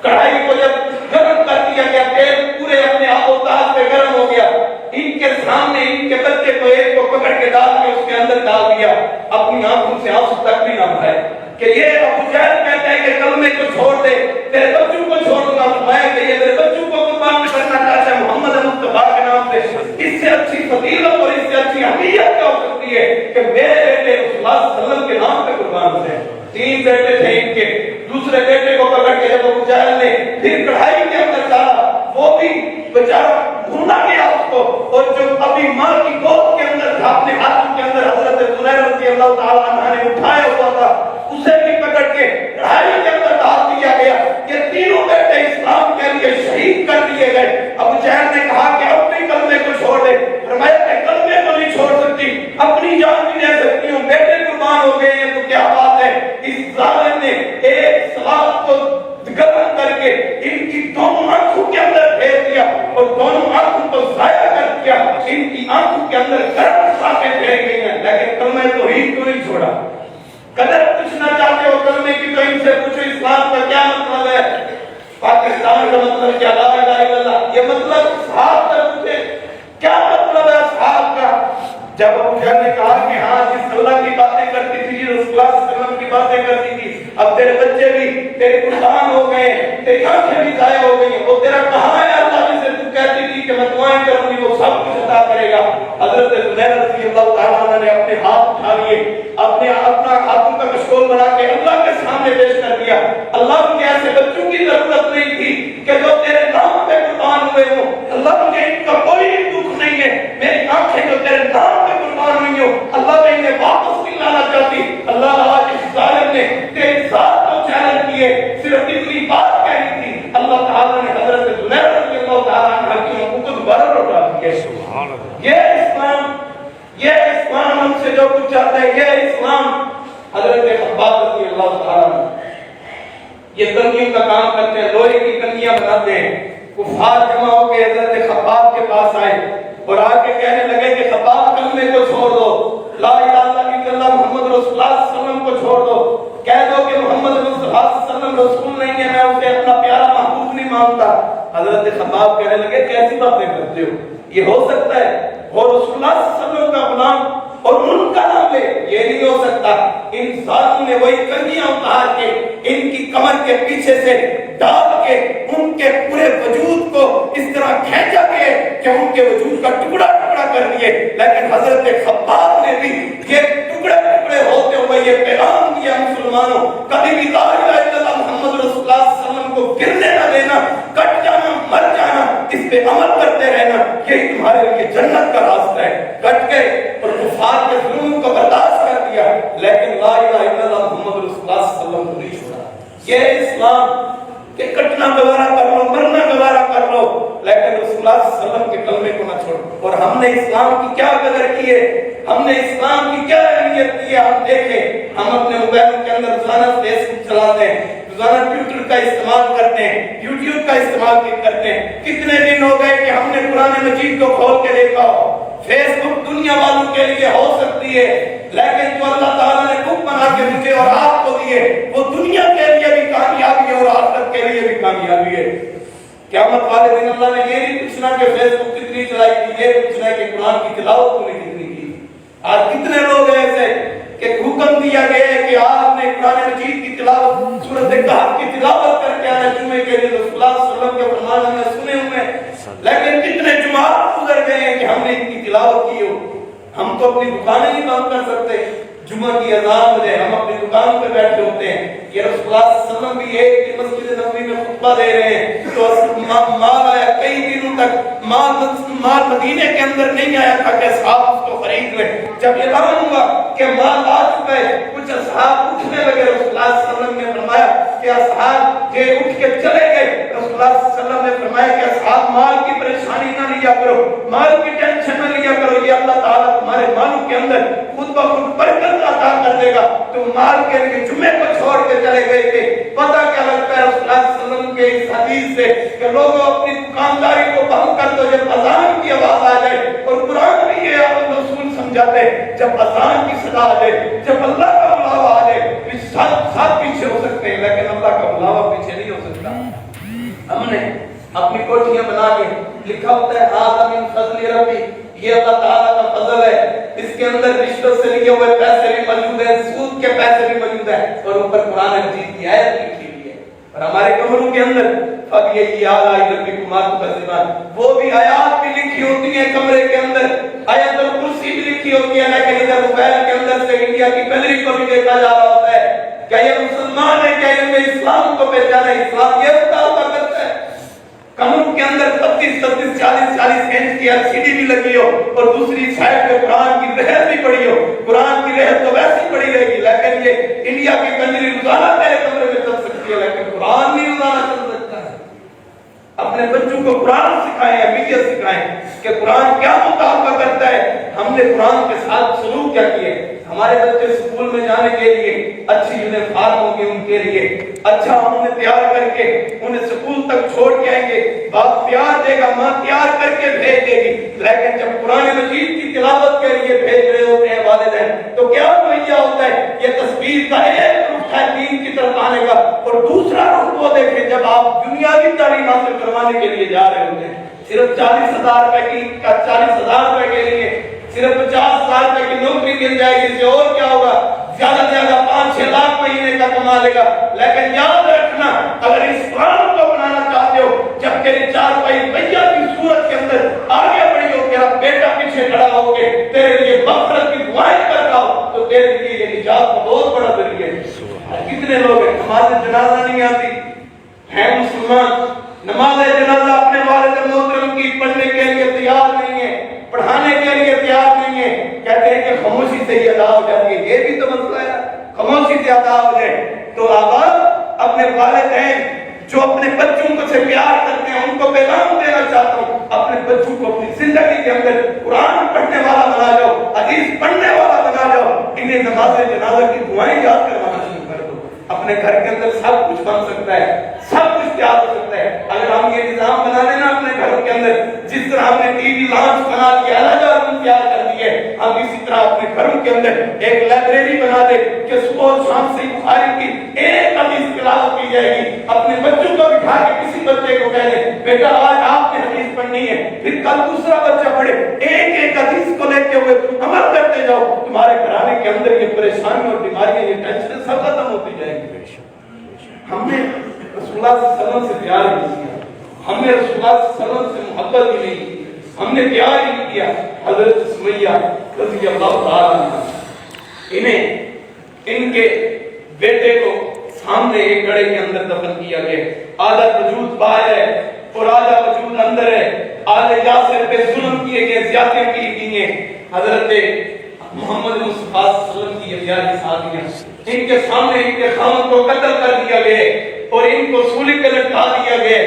کڑھائی کو جب گرم کر دیا گیا تیل پورے اپنے آپ و تاب پہ گرم ہو گیا. ان کے سامنے ان کے بچے کو ایک کو پکڑ کے ڈال کے اس کے اندر ڈال دیا. اپنی آنکھوں سے آنسو تک بھی نہ بہائے کہ یہ ابو جہل کہتے ہیں کہ کلمے کو چھوڑ دے, تیرے بچوں کو چھوڑ دوں گا. فرمایا کہ یہ میرے بچوں کو قربان کرنا چاہتا ہے محمد مصطفیٰ کے نام سے. اس سے اچھی فضیلت اور اس سے اچھی اہمیت کیا ہو سکتی ہے کہ میرے بیٹے رسول اللہ صلی اللہ علیہ وسلم کے نام پہ قربان ہوتے ہیں. 3 بیٹے تھے ان کے. دوسرے بیٹے کو پکڑ کے جب ابو جہل نے پھر کڑھائی کے اندر ڈالا, وہ بھی بیچارہ بھونا گیا اس کو, اور جو ابھی ماں کی گود کے اندر اپنے ہاتھوں کے اندر حضرت زنیر رضی اللہ تعالیٰ عنہ نے اٹھایا ہوا تھا اسے بھی پکڑ کے کڑھائی کے اندر ڈال دیا گیا. یہ تینوں بیٹے اسلام کے لیے شہید کر دیے گئے. ابو جہل نے کہا کہ اپنی کلمے کو چھوڑ دے. فرمایا کہ کلمے کو نہیں چھوڑ سکتی, اپنی جان بھی دے سکتی ہوں. بیٹے قربان ہو گئے ہیں تو کیا بات ہے. اس ظالم نے ایک سلاد کو گرم کر کے ان کی دونوں آنکھوں کے اندر پھیر دیا اور دونوں آنکھوں کو ضائع کر دیا. ان کی آنکھوں کے اندر گرم سانسیں پھیر گئی ہیں لیکن کلمے توحید کو نہیں چھوڑا. قدر پوچھنا چاہتے ہو کلمے کی تو ان سے پوچھو اسلام کا کیا مطلب ہے. پاکستان کا مطلب کیا, لا الہ الا اللہ. یہ مطلب صحاب سے پوچھے کیا مطلب ہے صحاب کا. جب ابو جہل نے کہا کہ ہاں جس اللہ کی باتیں کرتی تھی رسول اللہ صلی اللہ علیہ وسلم کی باتیں کرتی تھی, اب تیرے بچے بھی تیرے قربان ہو گئے, تیری آنکھیں بھی ضائع ہو گئی, وہ تیرا کہاں ہے اللہ جسے تو کہتی تھی کہ میں دعائیں کروں گی وہ سب کچھ عطا کرے گا. حضرت زنیر رضی اللہ تعالیٰ عنہ نے اپنے ہاتھ اٹھا لیے, اپنا ہاتھوں کا کشکول بنا کے اللہ کے سامنے پیش کر دیا. اللہ مجھے ایسے بچوں کی ضرورت نہیں تھی کہ جو تیرے نام پہ قربان ہوئے ہوں. اللہ مجھے ان کا کوئی دکھ نہیں ہے. میری آنکھیں جو تیرے نام پہ قربان ہوئی ہوں اللہ میں انہیں واپس نہیں لانا چاہتی. اللہ آج اس ظالم نے تیری ذات کو چیلنج کیے, صرف اتنی بات کہی تھی. اللہ تعالیٰ نے حضرت زنیر رضی اللہ تعالیٰ عنہ کی آنکھوں کو دوبارہ لوٹا دیا. یہ اسلام ہم سے جو کچھ چاہتا ہے یہ اسلام. حضرت خباب رضی اللہ تعالیٰ عنہ یہ کنگیوں کا کام کرتے ہیں, لوہے کی کنگیاں بناتے ہیں. کفار جمع ہو کے حضرت خباب کے پاس آئے اور آ کے کہنے لگے کہ خباب کلمے کو چھوڑ دو, لا الہ الا اللہ محمد رسول اللہ صلی اللہ علیہ وسلم کو چھوڑ دو, کہہ دو کہ محمد رسول اللہ صلی اللہ علیہ وسلم رسول نہیں ہے, میں اسے اپنا پیارا محبوب نہیں مانتا. حضرت خباب کہنے لگے کیسی باتیں کرتے ہو, یہ ہو سکتا ہے؟ اور رسول اللہ صلی اللہ علیہ وسلم کا غلام اور ان کا نام لے، یہ نہیں ہو سکتا۔ ان ظالموں نے وہی کنگیاں اتار کے ان کی کمر کے پیچھے سے ڈال کے ان کے پورے وجود کو اس طرح کھینچا کے کہ ان کے وجود کا ٹکڑا ٹکڑا کر دیے۔ لیکن حضرت خباب نے بھی یہ ٹکڑے ٹکڑے ہوتے ہوئے یہ پیغام دیا مسلمانوں، کبھی بھی لا الہ الا اللہ محمد رسول اللہ صلی اللہ علیہ وسلم کو گرنے نہ دینا، کٹ جانا مر جانا، اس پہ عمل کرتے رہنا، یہی تمہارے لیے جنت کا راستہ ہے۔ کٹ گئے اور کفار کے ظلم کو برداشت کر دیا، لیکن لا الہ الا اللہ محمد رسول اللہ صلی اللہ علیہ وسلم کو نہیں چھوڑا۔ یہ اسلام کہ کٹنا گوارا کر لو، مرنا گوارا کر لو، لیکن رسول اللہ صلی اللہ علیہ وسلم کے کلمے کو نہ چھوڑو۔ اور ہم نے اسلام کی کیا قدر کی ہے، ہم نے اسلام کی کیا اہمیت کی ہے، ہم دیکھیں۔ ہم اپنے موبائل کے اندر روزانہ فیس بک چلاتے ہیں، روزانہ ٹویٹر کا استعمال کرتے ہیں، یوٹیوب کا استعمال کرتے ہیں۔ کتنے دن ہو گئے کہ ہم نے قرآن مجید کو کھول کے دیکھا ہو۔ فیس بک دنیا والوں کے لیے ہو سکتی ہے، لیکن جو اللہ تعالیٰ نے بک بنا کے مجھے اور آپ کو دیے وہ دنیا کے لیے بھی کامیابی ہے اور آخرت کے لیے بھی کامیابی ہے۔ قیامت والے دن اللہ نے یہ نہیں پوچھنا کہ فیس بک کتنی چلائی تھی، یہ پوچھنا ہے کہ قرآن کی تلاوت تم نے کتنی کی۔ آج کتنے لوگ ایسے کہ حکم دیا گیا ہے کہ آپ نے قرآن مجید کی تلاوت، سورۃ کہف کی تلاوت کر کے آنا جمعے کے لیے، رسول اللہ صلی اللہ علیہ وسلم کے فرمان ہم نے سنے ہوئے ہیں، لیکن کتنے جمعات گزر گئے ہیں کہ ہم نے اتنی تلاوت کی ہو۔ ہم تو اپنی دکانیں نہیں بند کر سکتے، جمعہ کی اذان بجے ہم اپنی دکان پہ بیٹھے ہوتے ہیں۔ یہ رسول اللہ صلی اللہ علیہ وسلم بھی ایک مسجد نبوی میں خطبہ دے رہے ہیں تو مال آیا، کئی دنوں تک مال مدینے کے اندر نہیں آیا تھا کہ اصحاب اس کو خرید لیں۔ جب اعلان ہوا کہ مال آ چکا ہے، کچھ اصحاب اٹھنے لگے، رسول اللہ صلی اللہ علیہ وسلم نے فرمایا کہ اصحاب یہ اٹھ کے چلے گئے۔ رسول اللہ صلی اللہ علیہ وسلم نے فرمایا کہ اصحاب مال کی پریشانی نہ لیا کرو، مال کی ٹینشن نہ لیا کرو، یہ اللہ تعالیٰ تمہارے مالوں کے اندر خود بخود برکت عطا کر دے گا۔ تم مال کے لیے جمعے کو چھوڑ کے چلے گئے تھے۔ پتہ کیا لگتا ہے رسول اللہ صلی اللہ علیہ وسلم کے اس حدیث سے کہ لوگوں اپنی دکانداری کو بند کر دو جب اذان کی آواز آ جائے، اور قرآن بھی یہ رسول سمجھاتے ہیں جب اذان کی صدا آ جائے، جب اللہ کا بلاوا آ جائے، ساتھ پیچھے ہو سکتے ہیں لیکن اللہ کا بلاوا پیچھے نہیں ہو سکتا۔ ہم نے اپنی کوٹھیاں بنا کے لکھا ہوتا ہے ھذا من فضل ربی، یہ اللہ تعالیٰ کا فضل ہے، اس کے اندر رشوت سے لیے ہوئے پیسے بھی موجود ہیں، سود کے پیسے بھی موجود ہیں، اور اوپر قرآن مجید کی آیت لکھی ہوئی ہے۔ اور ہمارے کمروں کے اندر فَبِأَيِّ آلَاءِ رَبِّكُمَا تُكَذِّبَانِ، وہ بھی آیات بھی لکھی ہوتی ہیں کمرے کے اندر، آیت الکرسی بھی لکھی ہوتی ہے، لیکن ادھر موبائل کے اندر سے انڈیا کی گیلری کو بھی دیکھا جا رہا ہوتا ہے۔ کیا یہ مسلمان ہے؟ کیا یہ اسلام کو پہچانا ہے؟ اسلام یہ بتاتا کرتا ہے۔ کمروں کے اندر 32 40 انچ کی LCD بھی لگی ہو اور دوسری سائڈ پہ قرآن کی رحل بھی پڑی ہو، قرآن کی رحل تو ویسی پڑی رہے گی، لیکن یہ انڈیا کی کنجری روزانہ تیرے کمرے میں چل سکتی ہے لیکن قرآن نہیں روزانہ چل سکتا ہے۔ اپنے بچوں کو قرآن سکھائیں، اہمیت سکھائیں کہ قرآن کیا مطالبہ کرتا ہے، ہم نے قرآن کے ساتھ سلوک کیا کیے۔ ہمارے بچے اسکول میں جانے کے لیے اچھی یونیفارم ہوگی، ان کے لیے اچھا ہم انہیں تیار کر کے انہیں اسکول تک چھوڑ کے آئیں گے، باپ پیار دے گا، ماں تیار کر کے بھیج دے گی، لیکن جب قرآن مجید کی تلاوت کے لیے بھیج رہے ہوتے ہیں والدین تو کیا رویہ ہوتا ہے؟ یہ تصویر کا ایک رخ ہے دین کی طرف آنے کا، اور دوسرا رخ وہ دیکھیں جب آپ دنیاوی تعلیم حاصل کروانے کے لیے جا رہے ہوتے ہیں۔ صرف 40,000 روپے کے لیے صرف 50,000 روپے کی نوکری مل جائے گی، اس سے اور کیا ہوگا؟ زیادہ سے زیادہ 5-6 لاکھ مہینے کا کما لے گا، لیکن یاد رکھنا اگر اس قرآن کو بنانا چاہتے ہو، جب تیری 4 پہیا کی صورت کے اندر آگے بڑھی ہو، تیرا بیٹا پیچھے کھڑا ہو کے تیرے لیے مغفرت کی دعائیں کر رہا ہو تو تیرے لیے یہ نجات کا بہت بڑا ذریعہ ہے۔ کتنے لوگ ہیں نماز جنازہ نہیں آتی ہے، مسلمان نماز جنازہ اپنے والد محترم کی پڑھنے کے لیے تیار نہیں ہے، پڑھانے کے لیے تیار نہیں ہے، کہتے ہیں کہ خاموشی سے ہی ادا ہو جاتی ہے۔ یہ بھی تو مسئلہ ہے، خاموشی سے ادا ہو جائے تو آبا اپنے والدین جو اپنے بچوں کو سے پیار کرتے ہیں ان کو پیغام دینا چاہتا ہوں، اپنے بچوں کو اپنی زندگی کے اندر قرآن پڑھنے والا بنا جاؤ، حدیث پڑھنے والا بنا جاؤ، انہیں نماز جنازہ کی دعائیں یاد کروانا شروع کر دو۔ اپنے گھر کے اندر سب کچھ بن سکتا ہے، سب کچھ تیار ہو سکتا ہے اگر ہم یہ نظام بنا لینا اپنے گھروں کے اندر، جس طرح ہم نے ٹی وی لانچ بنا دیا، الگ روم تیار کر دیے، ہم اسی طرح اپنے گھروں کے اندر ایک لائبریری بنا دے کہ صبح اور شام سے بخاری کی ایک حدیث تلاوت کی جائے گی۔ اپنے بچوں کو بٹھا کے کسی بچے کو کہہ دیں بیٹا آج آپ نے حدیث پڑھنی ہے، پھر کل دوسرا بچہ پڑھے، ایک حدیث کو لے کے ہوئے عمل کرتے جاؤ، اندر یہ پریشانی اور بیماریاں، یہ ٹینشن سب ختم ہوتی جائیں گی۔ ہم نے رسول اللہ صلی اللہ علیہ وسلم سے پیار ہی نہیں کیا، ہم نے رسول اللہ صلی اللہ علیہ وسلم سے محبت ہی نہیں کی، ہم نے پیار ہی نہیں کیا۔ حضرت سمیہ رضی اللہ تعالیٰ عنہ، ان کے بیٹے کو سامنے ایک گڑھے کے اندر دفن کیا گیا، آدھا وجود باہر ہے اور آدھا وجود اندر ہے، آدھے یاسر پہ ظلم کیے گئے، زیادتیاں کی گئی ہیں۔ حضرت محمد مصطفیٰ صلی اللہ علیہ وسلم کی پیاری شادیاں، ان کے سامنے ان کے خامد کو قتل کر دیا گیا اور ان کو سولی پہ لٹکا دیا گیا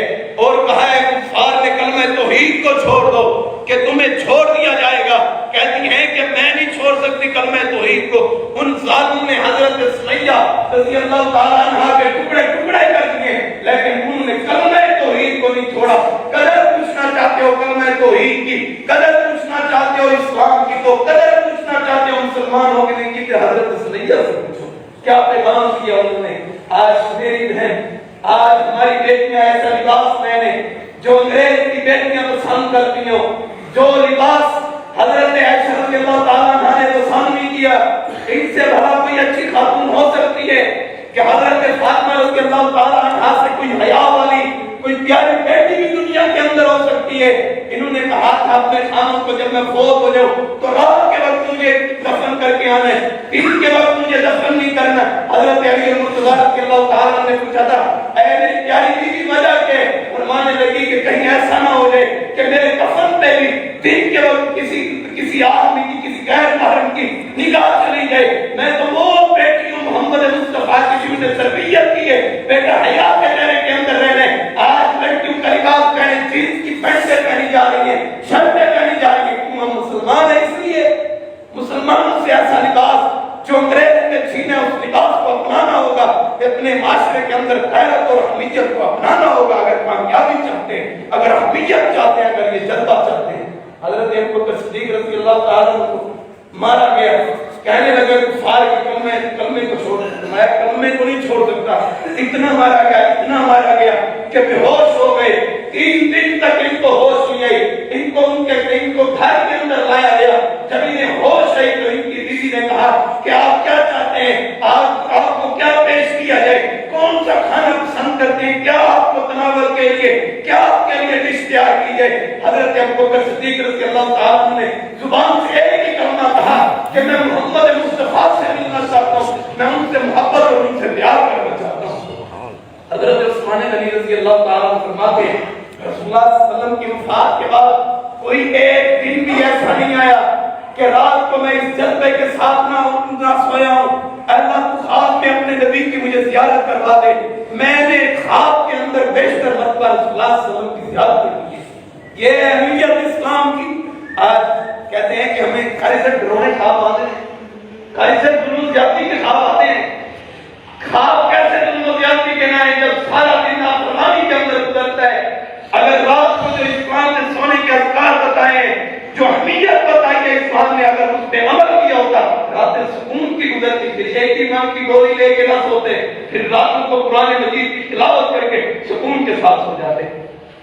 اور کہا ہے کفار نے کلمہ توحید کو چھوڑ دو کہ تمہیں چھوڑ دیا جائے گا۔ کہتی ہیں کہ میں نہیں چھوڑ سکتی کلمہ توحید کو۔ ان ظالموں نے حضرت سمیہ رضی اللہ تعالیٰ عنہ کے ٹکڑے ٹکڑے کر دیے، لیکن انہوں نے کلمہ توحید کو نہیں چھوڑا۔ قدر پوچھنا چاہتے ہو کلمہ توحید کی، قدر پوچھنا چاہتے ہو اسلام کی، تو قدر پوچھنا چاہتے ہو مسلمان ہو کہ نہیں کی، حضرت سمیہ سے پوچھو کیا پیغام کیا انہوں نے۔ آج میری بہن، آج ہماری بیٹیاں ایسا لباس پہنے جو انگریز کی بیٹیاں پسند کرتی ہوں، جو لباس حضرت عائشہ رضی اللہ تعالیٰ عنہ نے پسند نہیں کیا، ان سے بھلا کوئی اچھی خاتون ہو سکتی ہے کہ حضرت فاطمہ رضی اللہ تعالیٰ عنہ سے کوئی حیا والی کوئی پیاری بیٹی بھی دنیا کے اندر ہو سکتی ہے۔ انہوں نے کہا تھا اپنے خامن کو جب میں فوت ہو جاؤں تو رات کے وقت مجھے دفن کر کے آنا ہے، دن کے وقت مجھے دفن نہیں کرنا۔ حضرت علی المرتضیٰ رضی اللہ تعالیٰ نے پوچھا تھا اے میری پیاری بیوی وجہ کیا ہے؟ فرمانے لگی کہ کہیں ایسا نہ ہو جائے کہ میرے کفن پہ بھی دن کے وقت کسی آدمی کی، کسی غیر محرم کی نگاہ چلی جائے۔ میں تو وہ بیٹی ہوں محمد مصطفیٰ کی جن نے تربیت کی ہے، بیٹا حیا کے دائرے کے اندر رہنا ہے۔ آج لڑکیوں کا لباس پہنے، جینس کی پینٹیں پہنی جا رہی ہیں، شرٹیں پہنی جا رہی ہیں، کیوں ہم مسلمان ہیں اس لیے؟ مسلمانوں سے ایسا لباس جو انگریز نے چھینا اس لباس کو اپنانا ہوگا، اپنے معاشرے کے اندر غیرت اور حمیت کو اپنانا ہوگا اگر کامیابی چاہتے ہیں، اگر حمیت چاہتے ہیں، اگر یہ جذبہ چاہتے ہیں۔ حضرت ابوبکر صدیق رضی اللہ تعالیٰ عنہ کو مارا گیا، کہنے لگے کفار کے کلمے کو چھوڑ، میں کلمے کو نہیں چھوڑ سکتا۔ اتنا مارا گیا کہ بے ہوش ہو گئے، 3 دن تک ان کو ہوش نہیں آئی۔ ان کو گھر کے اندر لایا گیا، جب انہیں ہوش آئی تو ان کی بیوی نے کہا کہ آپ کیا چاہتے ہیں، آپ کو کیا پیش کیا جائے، کون سا کھانا پسند کرتے ہیں، کیا آپ کو تناول کے لیے، کیا آپ کے لیے ڈش تیار کی جائے۔ حضرت ابوبکر صدیق رضی اللہ تعالیٰ عنہ نے زبان سے ایک ہی کلمہ کہا کہ میں محمد مصطفیٰ سے ملنا چاہتا ہوں، میں ان سے محبت اور ان سے پیار کرنا چاہتا ہوں۔ حضرت عثمان غنی رضی اللہ تعالیٰ عنہ فرماتے ہیں رسول اللہ صلی اللہ علیہ وسلم کی وفات کے بعد کوئی ایک دن بھی ایسا نہیں آیا کہ رات کو میں اس جذبے کے ساتھ نہ سویا ہوں، اللہ تو خواب میں اپنے نبی کی مجھے زیارت کروا دے۔ میں نے خواب کے اندر بیشتر مرتبہ رسول اللہ صلی اللہ علیہ وسلم کی زیارت کی ہے۔ یہ اہمیت اسلام کی۔ آج کہتے ہیں کہ ہمیں کھاری سے ڈرونے خواب آتے ہیں، کھاری سے ظلم زیادتی کے خواب آتے ہیں۔ خواب کیسے ظلم زیادتی کے نہ ہے جب سارا دن نافرمانی کے اندر گزرتا ہے؟ اگر رات کو جو اسلام نے سونے کے اذکار بتائے، جو اہمیت بتائی ہے اسلام نے، اگر اس پہ عمل کیا ہوتا، راتیں سکون کی گزرتی۔ پھر ایک امام کی گولی لے کے نہ سوتے، پھر راتوں کو قرآن مجید کی تلاوت کر کے سکون کے ساتھ سو جاتے۔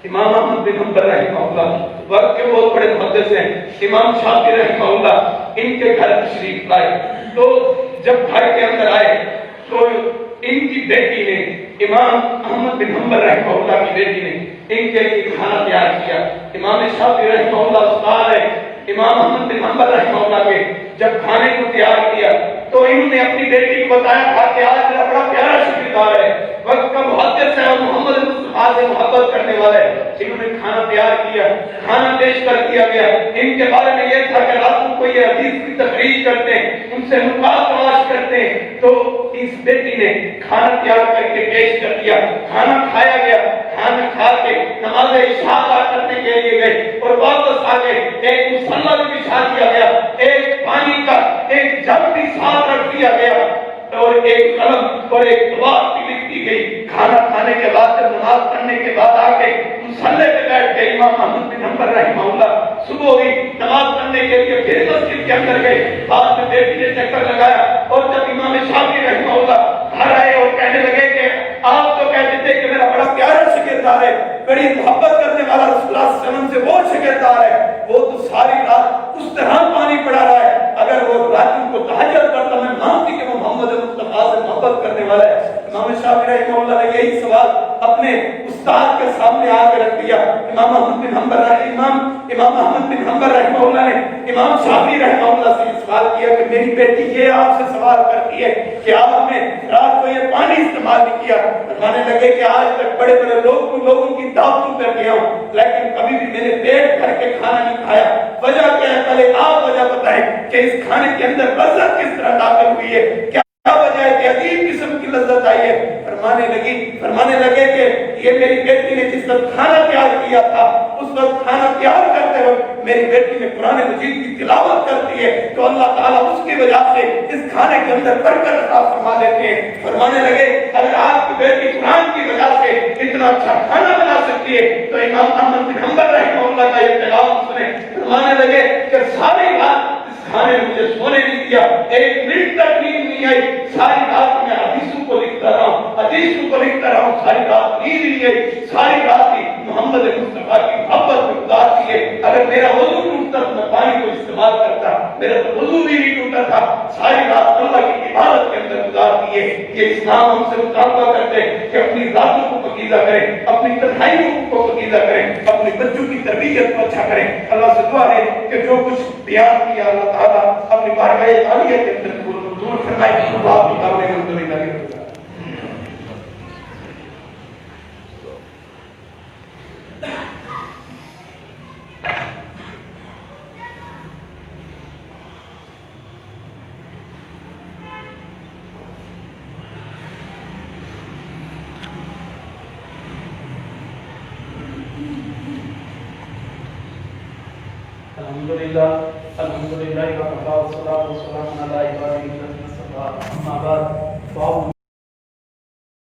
امام احمد بن حنبل رحمہ اللہ وقت کے بہت بڑے محدث ہیں، امام شافعی رحمہ اللہ ان کے گھر تشریف لائے، تو جب گھر کے اندر آئے تو ان کی بیٹی نے، امام احمد بن حنبل رحمہ اللہ کی بیٹی نے ان کے لیے کھانا تیار کیا۔ امام شافعی رحمہ اللہ استاد ہے، امام احمد بن حنبل رحمہ اللہ کے جب کھانے کو تیار کیا تو انہوں نے اپنی بیٹی کو بتایا تھا کہ آج میرا بڑا پیارا شکردار ہے، وقت کا محدث ہے اور محمد مصطفیٰ سے محبت کرنے والا ہے۔ انہوں نے کھانا تیار کیا، کھانا پیش کر دیا گیا۔ ان کے بارے میں یہ تھا کہ راتوں کو یہ حدیث کی تخریج کرتے ہیں، ان سے نکات تلاش کرتے ہیں، تو اس بیٹی نے کھانا تیار کر کے پیش کر دیا، کھانا کھایا گیا۔ کھانا کھا کے نماز عشاء ادا کرنے کے لیے گئے اور واپس آ گئے، ایک مصلی بھی بچھا دیا گیا، ایک پانی کا ایک جگ بھی ساتھ رکھ دیا گیا اور ایک قلم اور ایک دعا بھی لکھ دی گئی۔ کھانا کھانے کے بعد جب نماز پڑھنے کے بعد آ کے مصلی پہ بیٹھ گئے، امام احمد بن حنبل رحمہ اللہ صبح ہوئی، نماز پڑھنے کے لیے پھر مسجد کے اندر گئے۔ بعد میں بیٹی نے چکر لگایا اور جب امام شافعی رحمہ اللہ گھر آئے اور کہنے لگے کہ آپ تو کہتے تھے کہ میرا بڑا پیارا شاگردار ہے، بڑی محبت کرنے والا رسول اللہ صلی اللہ علیہ وسلم سے وہ شاگردار ہے، وہ تو ساری رات اس طرح پانی پڑا رہا ہے، اگر وہ رات کو تہجد کرتا میری بیٹی یہ آپ سے سوال کرتی ہے کہ آپ نے رات کو یہ پانی استعمال نہیں کیا. فرمانے لگے کہ آج تک بڑے بڑے لوگوں کی دعوتوں پہ گیا ہوں لیکن کبھی بھی میں نے پیٹ بھر کے کھانا نہیں کھایا. وجہ کیا ہے؟ پہلے آپ وجہ بتائیں کہ اس کھانے کے اندر لذت کس طرح داخل ہوئی ہے, کیا وجہ ہے کہ عجیب قسم کی لذت آئی ہے. فرمانے لگے کہ یہ میری بیٹی نے جس وقت کھانا تیار کیا تھا اس وقت کھانا تیار کرتے وقت میری بیٹی نے قرآن مجید کی تلاوت کرتی ہے تو اللہ تعالیٰ اس کی وجہ سے اس کھانے کے اندر برکت عطا فرما دیتے ہیں. فرمانے لگے اگر آپ کی بیٹی قرآن کی وجہ سے اتنا اچھا کھانا بنا سکتی ہے تو امام احمد بن حنبل رحمہ اللہ کا یہ پیغام سنے. فرمانے لگے کہ ساری رات کھانے مجھے سونے نہیں دیا, ایک منٹ تک نیند نہیں آئی, ساری رات میں حدیثوں کو لکھتا رہا ہوں, ساری رات نیند نہیں آئی, ساری رات ہی محمد مصطفیٰ کی محبت میں گزار دی ہے. اگر میرا وضو ٹوٹتا تو میں پانی کو استعمال کرتا, میرا تو وضو بھی نہیں ٹوٹا تھا. ساری رات اللہ کی عبادت کے اندر گزار دی ہے. یہ اسلام ہم سے مطالبہ کرتے ہیں کہ اپنی ذاتوں کو پاکیزہ کریں, اپنی تنہائیوں کو پاکیزہ کریں, اپنے بچوں کی تربیت کو اچھا کریں. اللہ سے دعا ہے کہ جو کچھ بیان کیا اللہ تعالیٰ اپنی بارگاہ عالیہ کے اندر دور فرمائے. اللہ کی کارنے میں اندر لگے ہوگا. الحمدللہ والصلاة والسلام علی عبادہ الذین اصطفیٰ. اما بعد